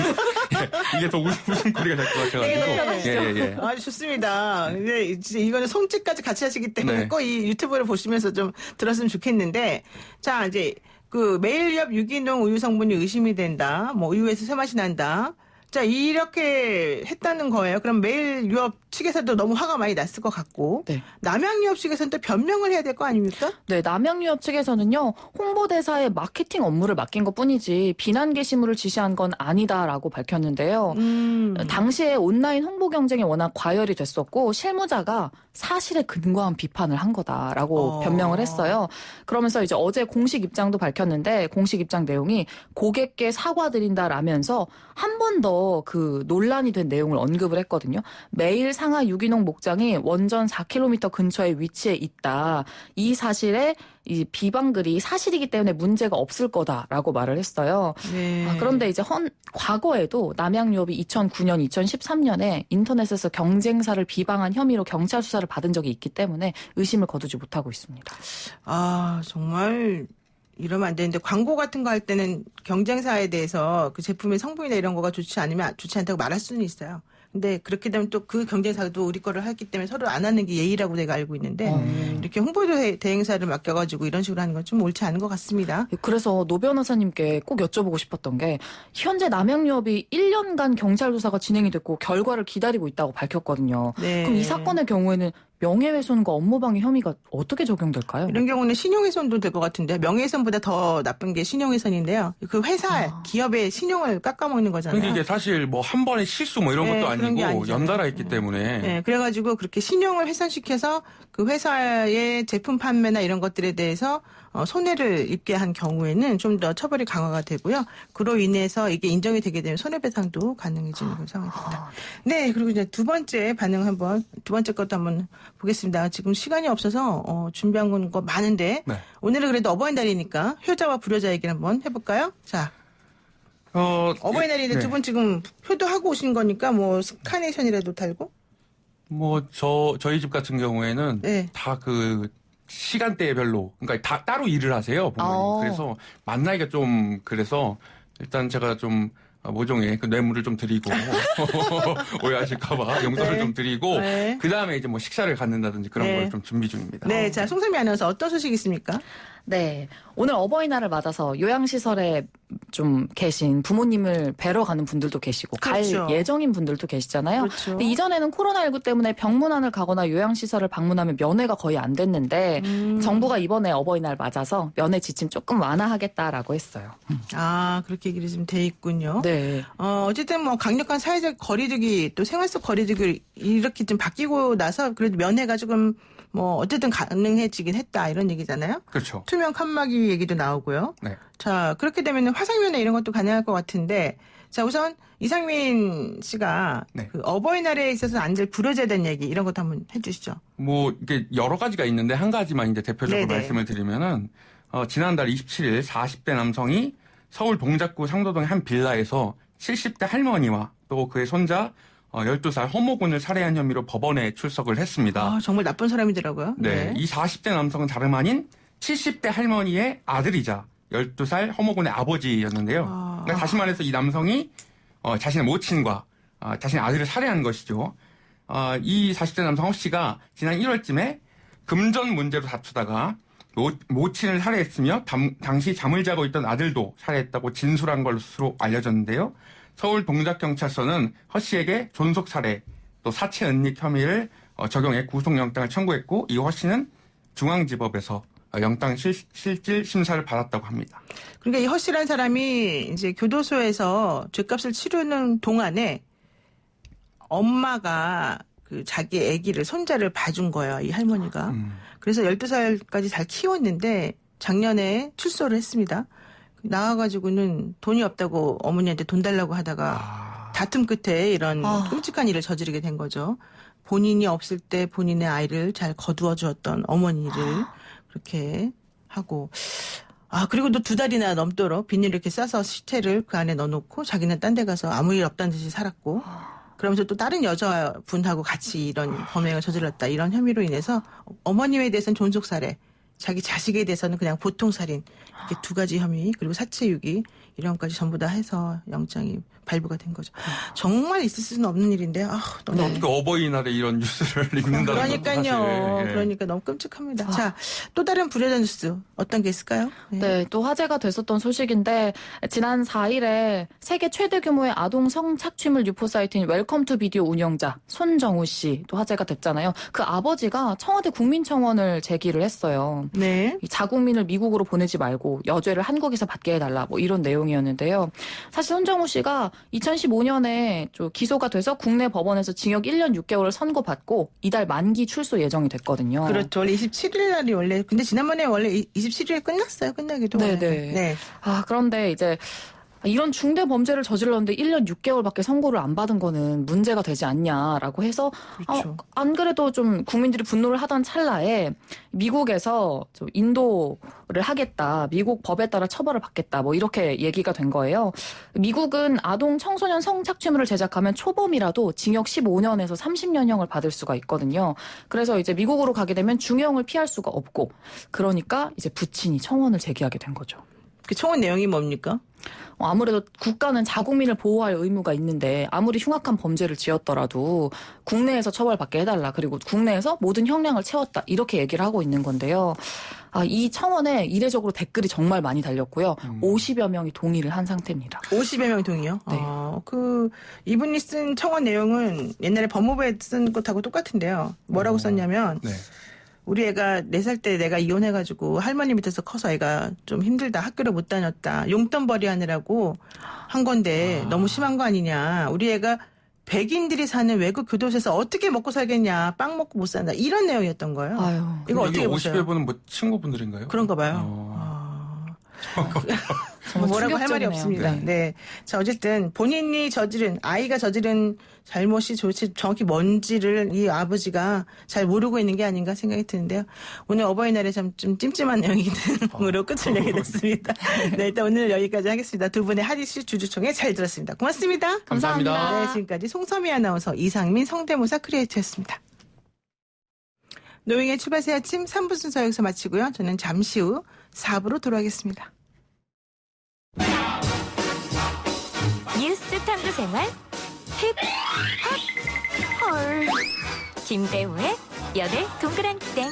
이게 더 웃음거리가 될 것 같아가지고. 예. 아주 좋습니다. 근데 진짜 이거는 손짓까지 같이 하시기 때문에 네. 꼭 이 유튜브를 보시면서 좀 들었으면 좋겠는데, 자, 이제 그 메일유업 유기농 우유 성분이 의심이 된다. 뭐 우유에서 쇠맛이 난다. 자, 이렇게 했다는 거예요. 그럼 메일유업 측에서도 너무 화가 많이 났을 것 같고, 네. 남양유업 측에서는 또 변명을 해야 될 거 아닙니까? 네, 남양유업 측에서는요, 홍보대사의 마케팅 업무를 맡긴 것 뿐이지, 비난 게시물을 지시한 건 아니다라고 밝혔는데요. 당시에 온라인 홍보 경쟁이 워낙 과열이 됐었고, 실무자가 사실에 근거한 비판을 한 거다라고 변명을 했어요. 그러면서 이제 어제 공식 입장도 밝혔는데, 공식 입장 내용이 고객께 사과드린다라면서 한 번 더 그 논란이 된 내용을 언급을 했거든요. 매일 상하 유기농 목장이 원전 4km 근처에 위치해 있다. 이 사실에 이 비방글이 사실이기 때문에 문제가 없을 거다라고 말을 했어요. 네. 그런데 이제 과거에도 남양유업이 2009년, 2013년에 인터넷에서 경쟁사를 비방한 혐의로 경찰 수사를 받은 적이 있기 때문에 의심을 거두지 못하고 있습니다. 정말 이러면 안 되는데 광고 같은 거 할 때는 경쟁사에 대해서 그 제품의 성분이나 이런 거가 좋지 않다고 말할 수는 있어요. 근데 그렇게 되면 또 그 경쟁사도 우리 거를 했기 때문에 서로 안 하는 게 예의라고 내가 알고 있는데 이렇게 홍보 대행사를 맡겨가지고 이런 식으로 하는 건 좀 옳지 않은 것 같습니다. 그래서 노 변호사님께 꼭 여쭤보고 싶었던 게 현재 남양유업이 1년간 경찰 조사가 진행이 됐고 결과를 기다리고 있다고 밝혔거든요. 네. 그럼 이 사건의 경우에는 명예훼손과 업무방해 혐의가 어떻게 적용될까요? 이런 경우는 신용훼손도 될 것 같은데 명예훼손보다 더 나쁜 게 신용훼손인데요. 그 회사, 기업의 신용을 깎아먹는 거잖아요. 근데 이게 사실 뭐 한 번의 실수 뭐 이런 네, 것도 그런 게 아니고 아니죠. 연달아 있기 때문에. 네, 그래가지고 그렇게 신용을 훼손시켜서 그 회사의 제품 판매나 이런 것들에 대해서 손해를 입게 한 경우에는 좀 더 처벌이 강화가 되고요. 그로 인해서 이게 인정이 되게 되면 손해배상도 가능해지는 그런 상황입니다. 네, 그리고 이제 두 번째 것도 한번 보겠습니다. 지금 시간이 없어서 준비한 거 많은데 네. 오늘은 그래도 어버이날이니까 효자와 불효자 얘기를 한번 해볼까요? 자. 어버이날인데 네. 두 분 지금 효도하고 오신 거니까 뭐 스카네이션이라도 달고? 뭐 저희 집 같은 경우에는 네. 다 그 시간대별로 그러니까 다 따로 일을 하세요 부모님. 그래서 만나기가 좀 그래서 일단 제가 좀 모종의 그 뇌물을 좀 드리고 오해하실까봐 용서를 네. 좀 드리고 네. 그 다음에 이제 뭐 식사를 갖는다든지 그런 네. 걸 좀 준비 중입니다. 네, 자 송선미 아나운서 어떤 소식이 있습니까? 네. 오늘 어버이날을 맞아서 요양시설에 좀 계신 부모님을 뵈러 가는 분들도 계시고 그렇죠. 갈 예정인 분들도 계시잖아요. 그렇죠. 근데 이전에는 코로나19 때문에 병문안을 가거나 요양시설을 방문하면 면회가 거의 안 됐는데 정부가 이번에 어버이날 맞아서 면회 지침 조금 완화하겠다라고 했어요. 아 그렇게 얘기를 좀 돼 있군요. 네. 어쨌든 뭐 강력한 사회적 거리두기 또 생활 속 거리두기 이렇게 좀 바뀌고 나서 그래도 면회가 조금 뭐 어쨌든 가능해지긴 했다 이런 얘기잖아요. 그렇죠. 투명 칸막이 얘기도 나오고요. 네. 자 그렇게 되면 화상면회 이런 것도 가능할 것 같은데 자 우선 이상민 씨가 네. 그 어버이날에 있어서 안 될 불효자에 대한 얘기 이런 것도 한번 해주시죠. 뭐 이게 여러 가지가 있는데 한 가지만 이제 대표적으로 네네. 말씀을 드리면은 지난달 27일 40대 남성이 서울 동작구 상도동의 한 빌라에서 70대 할머니와 또 그의 손자 12살 허모군을 살해한 혐의로 법원에 출석을 했습니다. 아 정말 나쁜 사람이더라고요. 네. 이 40대 남성은 다름 아닌 70대 할머니의 아들이자 12살 허모군의 아버지였는데요. 그러니까 다시 말해서 이 남성이 자신의 모친과 자신의 아들을 살해한 것이죠. 이 40대 남성 허 씨가 지난 1월쯤에 금전 문제로 다투다가 모친을 살해했으며 당시 잠을 자고 있던 아들도 살해했다고 진술한 것으로 알려졌는데요. 서울 동작경찰서는 허 씨에게 존속살해 또 사체 은닉 혐의를 적용해 구속영장을 청구했고 이 허 씨는 중앙지법에서 영장 실질 심사를 받았다고 합니다. 그러니까 이 허 씨라는 사람이 이제 교도소에서 죄값을 치르는 동안에 엄마가 그 자기 아기를 손자를 봐준 거예요. 이 할머니가. 그래서 12살까지 잘 키웠는데 작년에 출소를 했습니다. 나와가지고는 돈이 없다고 어머니한테 돈 달라고 하다가 다툼 끝에 이런 끔찍한 일을 저지르게 된 거죠. 본인이 없을 때 본인의 아이를 잘 거두어 주었던 어머니를 그렇게 하고 그리고 또 2달이나 넘도록 비닐 이렇게 싸서 시체를 그 안에 넣어놓고 자기는 딴 데 가서 아무 일 없다는 듯이 살았고 그러면서 또 다른 여자분하고 같이 이런 범행을 저질렀다 이런 혐의로 인해서 어머님에 대해서는 존속살해 자기 자식에 대해서는 그냥 보통살인 이렇게 2가지 혐의 그리고 사체유기 이런 것까지 전부 다 해서 영장이 발부가 된 거죠. 정말 있을 수는 없는 일인데 너무 어떻게 어버이날에 이런 뉴스를 읽는다는 것도 그러니까요. 사실, 예. 그러니까 너무 끔찍합니다. 자, 또 다른 불효자 뉴스 어떤 게 있을까요? 네, 또 화제가 됐었던 소식인데 지난 4일에 세계 최대 규모의 아동 성착취물 유포 사이트인 웰컴 투 비디오 운영자 손정우 씨 또 화제가 됐잖아요. 그 아버지가 청와대 국민청원을 제기를 했어요. 네. 이 자국민을 미국으로 보내지 말고 여죄를 한국에서 받게 해달라 뭐 이런 내용이었는데요. 사실 손정우 씨가 2015년에 좀 기소가 돼서 국내 법원에서 징역 1년 6개월을 선고받고 이달 만기 출소 예정이 됐거든요. 그렇죠. 원래 27일 날이 원래 근데 지난번에 원래 27일에 끝났어요. 끝나기도. 네네. 네. 그런데 이제 이런 중대 범죄를 저질렀는데 1년 6개월밖에 선고를 안 받은 거는 문제가 되지 않냐라고 해서 그렇죠. 안 그래도 좀 국민들이 분노를 하던 찰나에 미국에서 좀 인도를 하겠다. 미국 법에 따라 처벌을 받겠다. 뭐 이렇게 얘기가 된 거예요. 미국은 아동 청소년 성착취물을 제작하면 초범이라도 징역 15년에서 30년형을 받을 수가 있거든요. 그래서 이제 미국으로 가게 되면 중형을 피할 수가 없고 그러니까 이제 부친이 청원을 제기하게 된 거죠. 그 청원 내용이 뭡니까? 아무래도 국가는 자국민을 보호할 의무가 있는데 아무리 흉악한 범죄를 지었더라도 국내에서 처벌받게 해달라. 그리고 국내에서 모든 형량을 채웠다. 이렇게 얘기를 하고 있는 건데요. 이 청원에 이례적으로 댓글이 정말 많이 달렸고요. 50여 명이 동의를 한 상태입니다. 50여 명 동의요? 네. 이분이 쓴 청원 내용은 옛날에 법무부에 쓴 것하고 똑같은데요. 뭐라고 썼냐면 네. 우리 애가 4살 때 내가 이혼해가지고 할머니 밑에서 커서 애가 좀 힘들다. 학교를 못 다녔다. 용돈벌이 하느라고 한 건데 너무 심한 거 아니냐. 우리 애가 백인들이 사는 외국 교도소에서 어떻게 먹고 살겠냐. 빵 먹고 못 산다. 이런 내용이었던 거예요. 아유. 이거 여기 어떻게 보세요? 50여 분은 뭐 친구분들인가요? 그런가 봐요. 뭐라고 할 말이 충격적이네요. 없습니다. 네. 자, 어쨌든 본인이 아이가 저지른 잘못이 도대체 정확히 뭔지를 이 아버지가 잘 모르고 있는 게 아닌가 생각이 드는데요. 오늘 어버이날에 좀 찜찜한 내용으로 끝을 내게 됐습니다. 네, 일단 오늘 여기까지 하겠습니다. 두 분의 핫이슈 주주총회 잘 들었습니다. 고맙습니다. 감사합니다. 네, 지금까지 송서미 아나운서, 이상민 성대모사 크리에이터였습니다. 노영의 출발새 아침 3부 순서 여기서 마치고요. 저는 잠시 후 4부로 돌아오겠습니다. 뉴스 탐구 생활 힙 헐. 김대호의 연애 동그랑땡.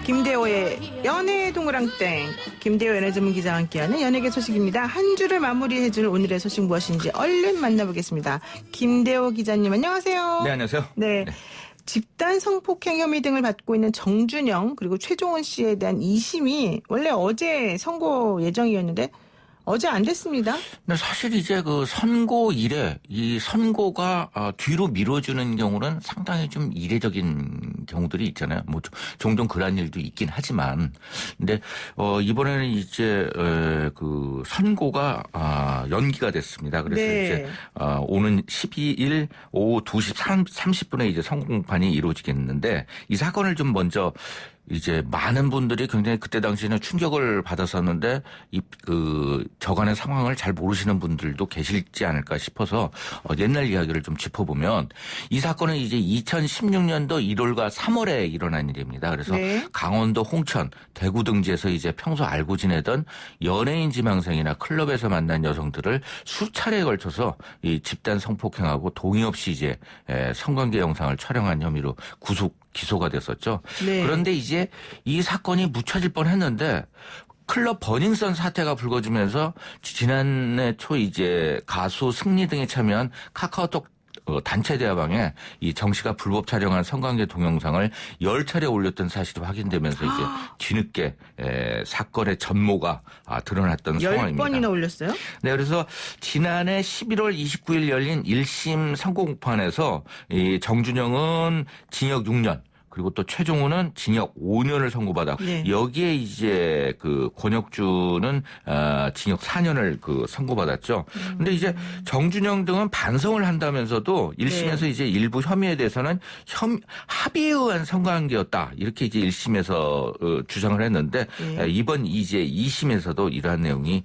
김대호의 연애 동그랑땡. 김대호 연애 전문 기자와 함께하는 연예계 소식입니다. 한 주를 마무리해줄 오늘의 소식 무엇인지 얼른 만나보겠습니다. 김대호 기자님 안녕하세요. 네, 안녕하세요. 네. 집단 성폭행 혐의 등을 받고 있는 정준영 그리고 최종원 씨에 대한 2심이 원래 어제 선고 예정이었는데 어제 안 됐습니다. 근데 사실 이제 그 선고일에 이 선고가 뒤로 미뤄지는 경우는 상당히 좀 이례적인 경우들이 있잖아요. 뭐 종종 그런 일도 있긴 하지만, 근데 이번에는 이제 그 선고가 연기가 됐습니다. 그래서 네. 이제 오는 12일 오후 2시 30분에 이제 선고판이 이루어지겠는데 이 사건을 좀 먼저. 이제 많은 분들이 굉장히 그때 당시에는 충격을 받았었는데 저간의 상황을 잘 모르시는 분들도 계실지 않을까 싶어서 옛날 이야기를 좀 짚어보면 이 사건은 이제 2016년도 1월과 3월에 일어난 일입니다. 그래서 네. 강원도 홍천, 대구 등지에서 이제 평소 알고 지내던 연예인 지망생이나 클럽에서 만난 여성들을 수차례에 걸쳐서 이 집단 성폭행하고 동의 없이 이제 성관계 영상을 촬영한 혐의로 기소가 됐었죠. 네. 그런데 이제 이 사건이 묻혀질 뻔했는데 클럽 버닝썬 사태가 불거지면서 지난해 초 이제 가수 승리 등이 참여한 카카오톡 단체 대화방에 이 정 씨가 불법 촬영한 성관계 동영상을 10차례 올렸던 사실이 확인되면서 이제 뒤늦게 사건의 전모가 드러났던 상황입니다. 10번이나 올렸어요? 네, 그래서 지난해 11월 29일 열린 1심 선고판에서 이 정준영은 징역 6년 그리고 또 최종우는 징역 5년을 선고받았고 네. 여기에 이제 그 권혁주는 징역 4년을 선고받았죠. 근데 이제 정준영 등은 반성을 한다면서도 1심에서 네. 이제 일부 혐의에 대해서는 합의에 의한 성관계였다. 이렇게 이제 1심에서 주장을 했는데 네. 이번 이제 2심에서도 이러한 내용이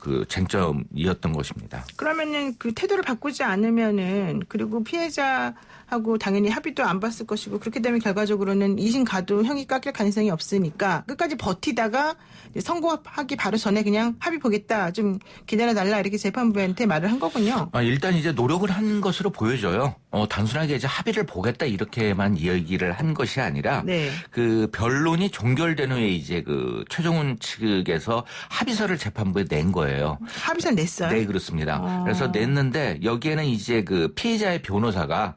그 쟁점이었던 것입니다. 그러면은 그 태도를 바꾸지 않으면은 그리고 피해자하고 당연히 합의도 안 봤을 것이고 그렇게 되면 결과적으로는 2심 가도 형이 깎일 가능성이 없으니까 끝까지 버티다가 선고하기 바로 전에 그냥 합의 보겠다 좀 기다려달라 이렇게 재판부한테 말을 한 거군요. 일단 이제 노력을 한 것으로 보여져요. 단순하게 이제 합의를 보겠다 이렇게만 이야기를 한 것이 아니라 네. 그 변론이 종결된 후에 이제 그 최종훈 측에서 합의서를 재판부에 낸 거예요. 합의서 냈어요? 네, 그렇습니다. 그래서 냈는데 여기에는 이제 그 피해자의 변호사가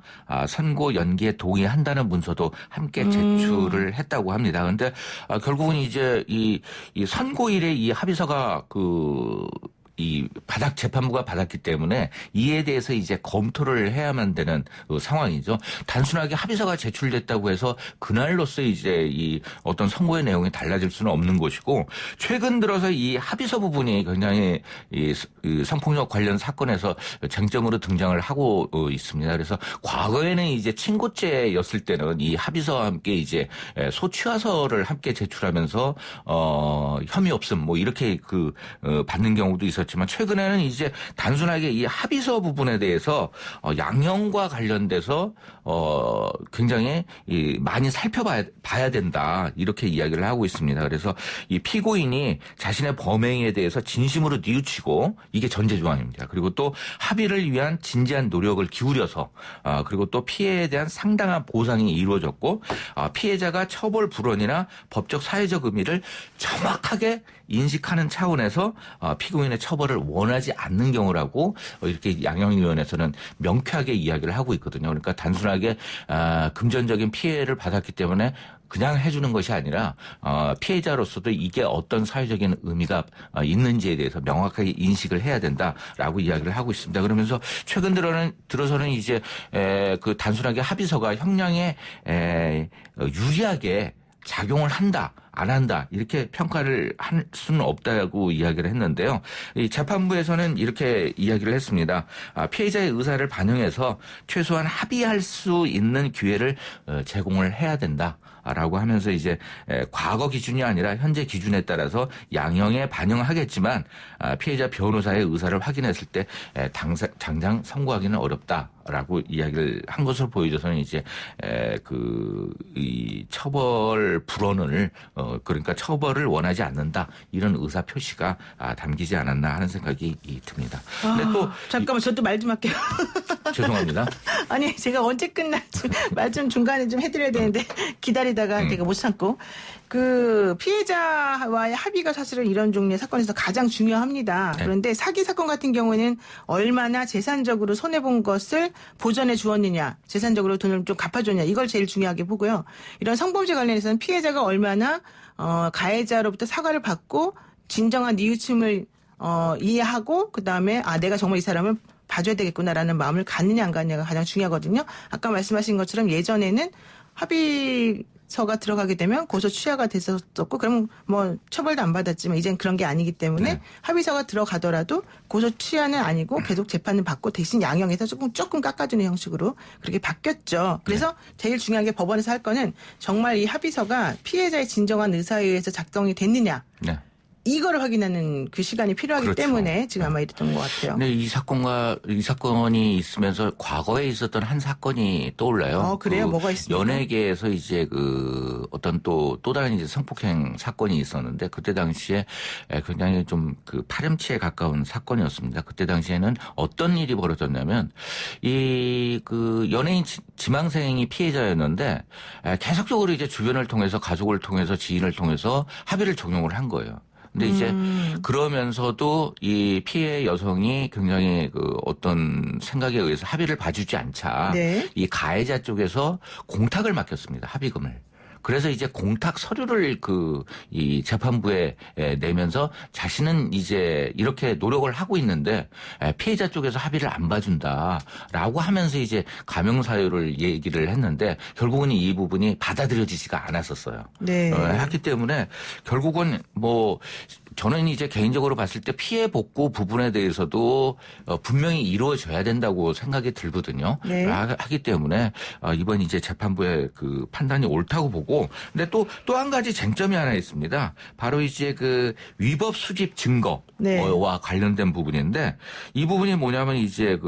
선고 연기에 동의한다는 문서도 함께 제출을 했다고 합니다. 그런데 결국은 이제 이 선고일에 이 합의서가 이 재판부가 받았기 때문에 이에 대해서 이제 검토를 해야만 되는 상황이죠. 단순하게 합의서가 제출됐다고 해서 그날로서 이제 이 어떤 선고의 내용이 달라질 수는 없는 것이고 최근 들어서 이 합의서 부분이 굉장히 이 성폭력 관련 사건에서 쟁점으로 등장을 하고 있습니다. 그래서 과거에는 이제 친고죄였을 때는 이 합의서와 함께 이제 소취화서를 함께 제출하면서 혐의 없음 뭐 이렇게 받는 경우도 있었지만 최근에는 이제 단순하게 이 합의서 부분에 대해서 양형과 관련돼서 굉장히 많이 살펴봐야 된다 이렇게 이야기를 하고 있습니다. 그래서 이 피고인이 자신의 범행에 대해서 진심으로 뉘우치고 이게 전제 조항입니다. 그리고 또 합의를 위한 진지한 노력을 기울여서 그리고 또 피해에 대한 상당한 보상이 이루어졌고 피해자가 처벌 불원이나 법적 사회적 의미를 정확하게 인식하는 차원에서 피고인의 처벌을 원하지 않는 경우라고 이렇게 양형위원회에서는 명쾌하게 이야기를 하고 있거든요. 그러니까 단순하게 금전적인 피해를 받았기 때문에 그냥 해주는 것이 아니라 피해자로서도 이게 어떤 사회적인 의미가 있는지에 대해서 명확하게 인식을 해야 된다라고 이야기를 하고 있습니다. 그러면서 최근 들어서는 이제 그 단순하게 합의서가 형량에 유리하게 작용을 한다. 안 한다 이렇게 평가를 할 수는 없다고 이야기를 했는데요. 이 재판부에서는 이렇게 이야기를 했습니다. 피해자의 의사를 반영해서 최소한 합의할 수 있는 기회를 제공을 해야 된다라고 하면서 이제 과거 기준이 아니라 현재 기준에 따라서 양형에 반영하겠지만 피해자 변호사의 의사를 확인했을 때 당장 선고하기는 어렵다라고 이야기를 한 것으로 보여져서는 이제 이 처벌 불원을 그러니까 처벌을 원하지 않는다 이런 의사 표시가 담기지 않았나 하는 생각이 듭니다. 근데 또 잠깐만 저도 말 좀 할게요. 죄송합니다. 아니 제가 언제 끝날지 말 좀 중간에 좀 해드려야 되는데 기다리다가 제가 못 참고 그 피해자와의 합의가 사실은 이런 종류의 사건에서 가장 중요합니다. 네. 그런데 사기 사건 같은 경우에는 얼마나 재산적으로 손해본 것을 보전해 주었느냐, 재산적으로 돈을 좀 갚아줬냐 이걸 제일 중요하게 보고요. 이런 성범죄 관련해서는 피해자가 얼마나 가해자로부터 사과를 받고 진정한 뉘우침을 이해하고 그다음에 내가 정말 이 사람을 봐줘야 되겠구나라는 마음을 갖느냐 안 갖느냐가 가장 중요하거든요. 아까 말씀하신 것처럼 예전에는 합의서가 들어가게 되면 고소 취하가 됐었고 그럼 뭐 처벌도 안 받았지만 이젠 그런 게 아니기 때문에 합의서가 들어가더라도 고소 취하는 아니고 계속 재판을 받고 대신 양형에서 조금 깎아주는 형식으로 그렇게 바뀌었죠. 그래서 제일 중요한 게 법원에서 할 거는 정말 이 합의서가 피해자의 진정한 의사에 의해서 작성이 됐느냐. 네. 이거를 확인하는 그 시간이 필요하기 그렇죠. 때문에 지금 아마 이랬던 것 같아요. 네, 이 사건이 있으면서 과거에 있었던 한 사건이 떠올라요. 그래요? 뭐가 있습니까? 연예계에서 이제 어떤 또 다른 이제 성폭행 사건이 있었는데 그때 당시에 굉장히 좀 파렴치에 가까운 사건이었습니다. 그때 당시에는 어떤 일이 벌어졌냐면 연예인 지망생이 피해자였는데 계속적으로 이제 주변을 통해서 가족을 통해서 지인을 통해서 합의를 적용을 한 거예요. 근데 이제 그러면서도 이 피해 여성이 굉장히 어떤 생각에 의해서 합의를 봐주지 않자 이 가해자 쪽에서 공탁을 맡겼습니다. 합의금을. 그래서 이제 공탁 서류를 이 재판부에 내면서 자신은 이제 이렇게 노력을 하고 있는데 피해자 쪽에서 합의를 안 봐준다라고 하면서 이제 감형 사유를 얘기를 했는데 결국은 이 부분이 받아들여지지가 않았었어요. 네. 했기 때문에 결국은 저는 이제 개인적으로 봤을 때 피해 복구 부분에 대해서도 분명히 이루어져야 된다고 생각이 들거든요. 네. 하기 때문에 이번 이제 재판부의 판단이 옳다고 보고 근데 또 한 가지 쟁점이 하나 있습니다. 바로 이제 위법 수집 증거와 관련된 부분인데 이 부분이 뭐냐면 이제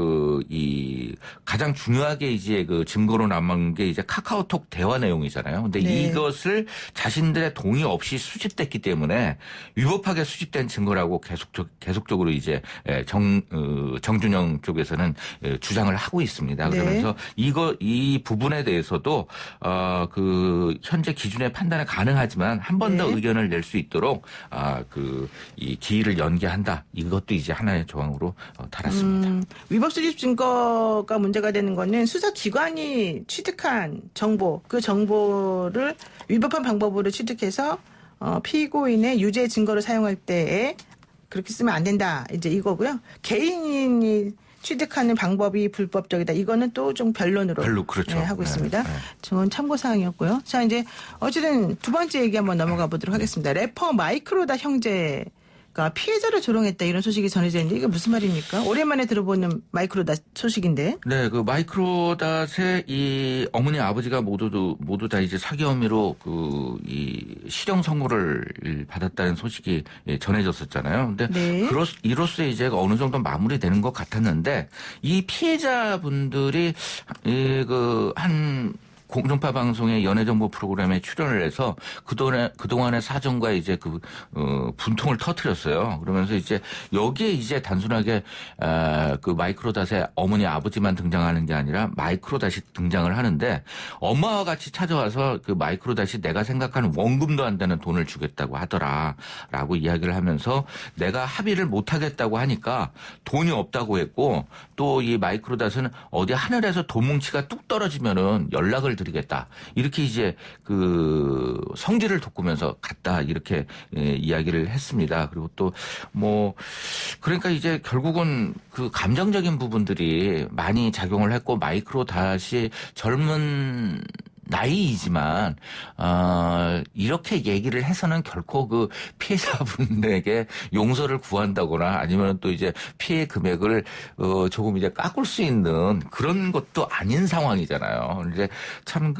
이 가장 중요하게 이제 증거로 남은 게 이제 카카오톡 대화 내용이잖아요. 근데 이것을 자신들의 동의 없이 수집됐기 때문에 위법하게 수집된 증거라고 계속적으로 이제 정준영 쪽에서는 주장을 하고 있습니다. 그러면서 이 부분에 대해서도 현재 기준의 판단은 가능하지만 한 번 더 의견을 낼 수 있도록 이 기일을 연기한다. 이것도 이제 하나의 조항으로 달았습니다. 위법 수집 증거가 문제가 되는 거는 수사기관이 취득한 정보, 그 정보를 위법한 방법으로 취득해서 피고인의 유죄 증거를 사용할 때에 그렇게 쓰면 안 된다. 이제 이거고요. 개인이 취득하는 방법이 불법적이다. 이거는 또 좀 변론으로 그렇죠. 하고 있습니다. 좋은 참고사항이었고요. 자, 이제 어쨌든 두 번째 얘기 한번 넘어가 보도록 하겠습니다. 래퍼 마이크로다 형제가 피해자를 조롱했다. 이런 소식이 전해져 있는데 이게 무슨 말입니까? 오랜만에 들어보는 마이크로다 소식인데. 네, 마이크로닷의 이 어머니 아버지가 모두 다 이제 사기 혐의로 이 실형 선고를 받았다는 소식이 전해졌었잖아요. 근데 이로써 이제 어느 정도 마무리되는 것 같았는데 이 피해자분들이 한 공중파 방송의 연예정보 프로그램에 출연을 해서 그동안의 사정과 이제 분통을 터뜨렸어요. 그러면서 이제 여기에 이제 단순하게 마이크로닷의 어머니 아버지만 등장하는 게 아니라 마이크로닷이 등장을 하는데 엄마와 같이 찾아와서 마이크로닷이 내가 생각하는 원금도 안 되는 돈을 주겠다고 하더라라고 이야기를 하면서 내가 합의를 못 하겠다고 하니까 돈이 없다고 했고 또 이 마이크로닷은 어디 하늘에서 돈 뭉치가 뚝 떨어지면은 연락을 드리겠다. 이렇게 이제 성질을 돋구면서 갔다. 이렇게 이야기를 했습니다. 그리고 또 그러니까 이제 결국은 감정적인 부분들이 많이 작용을 했고 마이크로닷이 젊은 나이이지만 이렇게 얘기를 해서는 결코 피해자분에게 용서를 구한다거나 아니면 또 이제 피해 금액을 조금 이제 깎을 수 있는 그런 것도 아닌 상황이잖아요. 이제 참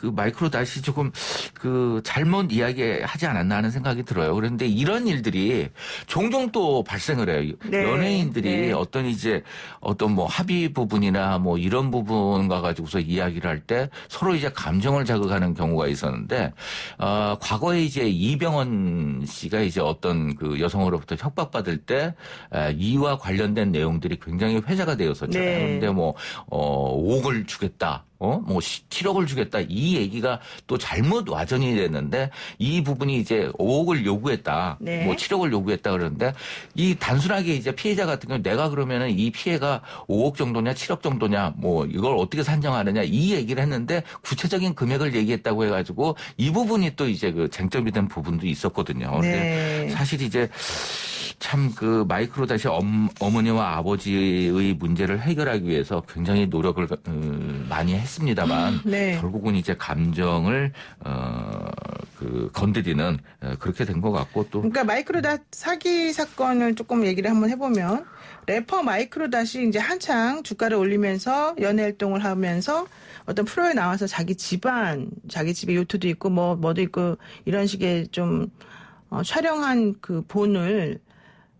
그 마이크로 다시 조금 그 잘못 이야기하지 않았나 하는 생각이 들어요. 그런데 이런 일들이 종종 또 발생을 해요. 네. 연예인들이 네. 어떤 뭐 합의 부분이나 뭐 이런 부분과 가지고서 이야기를 할 때 서로 이제 감정을 자극하는 경우가 있었는데, 과거에 이제 이병헌 씨가 이제 어떤 그 여성으로부터 협박받을 때 이와 관련된 내용들이 굉장히 회자가 되었었잖아요. 네. 그런데 뭐 5억을 주겠다. 뭐 7억을 주겠다. 이 얘기가 또 잘못 와전이 됐는데 이 부분이 이제 5억을 요구했다. 네. 뭐 7억을 요구했다 그러는데 이 단순하게 이제 피해자 같은 경우 내가 그러면은 이 피해가 5억 정도냐 7억 정도냐 뭐 이걸 어떻게 산정하느냐 이 얘기를 했는데 구체적인 금액을 얘기했다고 해가지고 이 부분이 또 이제 그 쟁점이 된 부분도 있었거든요. 근데 네. 사실 이제 참 그 마이크로 다시 어머니와 아버지의 문제를 해결하기 위해서 굉장히 노력을 많이 했습니다만 네. 결국은 이제 감정을 그 건드리는 그렇게 된 것 같고 또 그러니까 마이크로닷 사기 사건을 조금 얘기를 한번 해보면 래퍼 마이크로닷이 이제 한창 주가를 올리면서 연애 활동을 하면서 어떤 프로에 나와서 자기 집에 요트도 있고 뭐도 있고 이런 식의 좀 촬영한 그 본을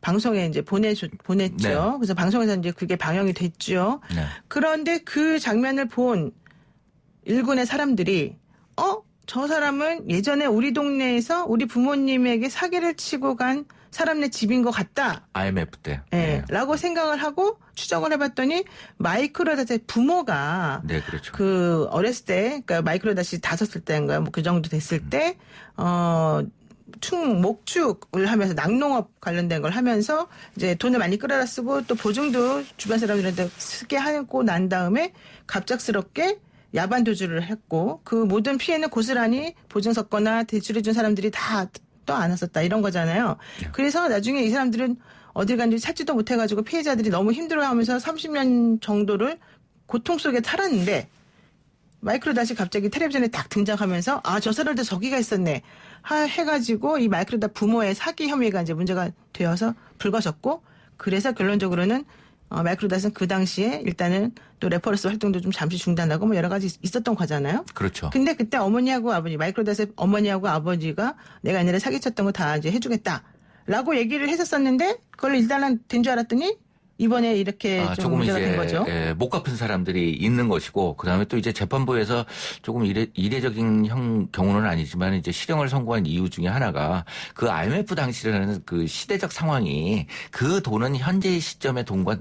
방송에 이제 보냈죠. 네. 그래서 방송에서 이제 그게 방영이 됐죠. 네. 그런데 그 장면을 본 일군의 사람들이 저 사람은 예전에 우리 동네에서 우리 부모님에게 사기를 치고 간 사람네 집인 것 같다. IMF 때. 네. 라고 생각을 하고 추적을 해봤더니 마이크로닷의 부모가 네, 그렇죠. 그 어렸을 때, 그러니까 마이크로닷이 5살 때인가요? 뭐 그 정도 됐을 때, 목축을 하면서 낙농업 관련된 걸 하면서 이제 돈을 많이 끌어다 쓰고 또 보증도 주변 사람들한테 쓰게 하고 난 다음에 갑작스럽게 야반 도주를 했고 그 모든 피해는 고스란히 보증 섰거나 대출해준 사람들이 다 또 안았었다 이런 거잖아요. 그래서 나중에 이 사람들은 어딜 간지 찾지도 못해가지고 피해자들이 너무 힘들어하면서 30년 정도를 고통 속에 살았는데 마이크로닷이 갑자기 텔레비전에 딱 등장하면서 저 사람들 저기가 있었네 해가지고 이 마이크로닷 부모의 사기 혐의가 이제 문제가 되어서 불거졌고 그래서 결론적으로는 마이크로닷은 그 당시에 일단은 또 래퍼로서 활동도 좀 잠시 중단하고 뭐 여러 가지 있었던 거잖아요. 그렇죠. 근데 그때 어머니하고 아버지, 마이크로닷의 어머니하고 아버지가 내가 옛날에 사기쳤던 거 다 이제 해주겠다라고 얘기를 했었었는데 그걸 일단은 된 줄 알았더니 이번에 이렇게 좀 조금 문제가 이제 된 거죠. 못 갚은 사람들이 있는 것이고 그다음에 또 이제 재판부에서 조금 이례적인 경우는 아니지만 이제 실형을 선고한 이유 중에 하나가 그 IMF 당시라는 그 시대적 상황이 그 돈은 현재의 시점의 돈과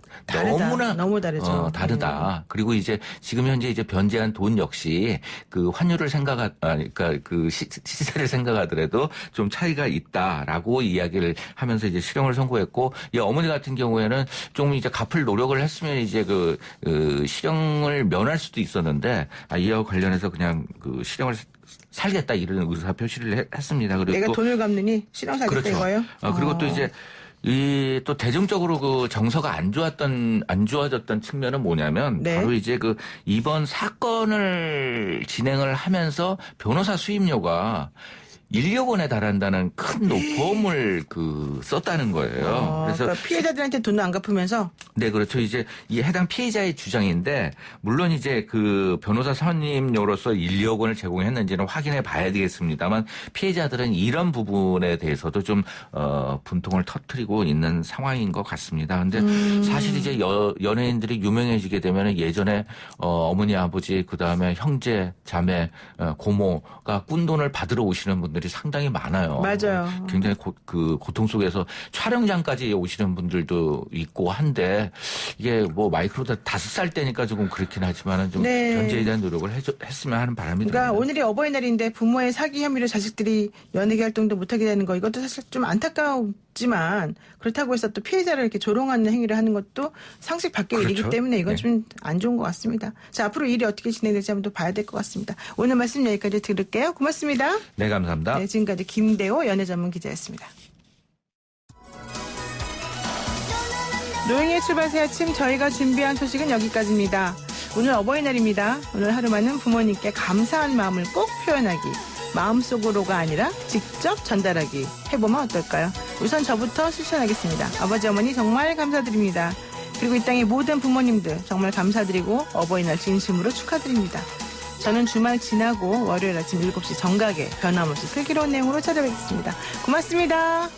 너무 다르죠. 다르다. 그리고 이제 지금 현재 이제 변제한 돈 역시 그 환율을 그러니까 그 시세를 생각하더라도 좀 차이가 있다라고 이야기를 하면서 이제 실형을 선고했고 이 어머니 같은 경우에는 좀 이제 갚을 노력을 했으면 이제 그 실형을 면할 수도 있었는데 이와 관련해서 그냥 그 실형을 살겠다 이런 의사 표시를 했습니다. 그리고 내가 또 돈을 갚느니 실형 살겠다 그렇죠. 이거예요. 그리고 또 이제 또 대중적으로 그 정서가 안 좋아졌던 측면은 뭐냐면 네. 바로 이제 그 이번 사건을 진행을 하면서 변호사 수임료가 1억 원에 달한다는 큰 보험을 썼다는 거예요. 그래서 그러니까 피해자들한테 돈을 안 갚으면서 네, 그렇죠. 이제 이 해당 피해자의 주장인데 물론 이제 그 변호사 선임료로서 1억 원을 제공했는지는 확인해 봐야 되겠습니다만 피해자들은 이런 부분에 대해서도 좀 분통을 터뜨리고 있는 상황인 것 같습니다. 근데 사실 이제 연예인들이 유명해지게 되면 예전에 어머니, 아버지, 그다음에 형제, 자매, 고모가 꾼 돈을 받으러 오시는 분들이 상당히 많아요. 맞아요. 굉장히 고통 속에서 촬영장까지 오시는 분들도 있고 한데 이게 뭐 마이크로닷 5살 때니까 조금 그렇긴 하지만은 좀 네. 변제에 대한 노력을 했으면 하는 바람이 듭니다. 그러니까 오늘이 어버이날인데 부모의 사기 혐의로 자식들이 연예계 활동도 못하게 되는 거 이것도 사실 좀 안타깝지만 그렇다고 해서 또 피해자를 이렇게 조롱하는 행위를 하는 것도 상식 밖의 그렇죠. 일이기 때문에 이건 네. 좀 안 좋은 것 같습니다. 자, 앞으로 일이 어떻게 진행될지 한번 또 봐야 될 것 같습니다. 오늘 말씀 여기까지 들을게요. 고맙습니다. 네, 감사합니다. 네, 지금까지 김대호 연예전문 기자였습니다. 노영의 출발새 아침 저희가 준비한 소식은 여기까지입니다. 오늘 어버이날입니다. 오늘 하루만은 부모님께 감사한 마음을 꼭 표현하기. 마음속으로가 아니라 직접 전달하기. 해보면 어떨까요? 우선 저부터 실천하겠습니다. 아버지 어머니 정말 감사드립니다. 그리고 이 땅의 모든 부모님들 정말 감사드리고 어버이날 진심으로 축하드립니다. 저는 주말 지나고 월요일 아침 7시 정각에 변함없이 슬기로운 내용으로 찾아뵙겠습니다. 고맙습니다.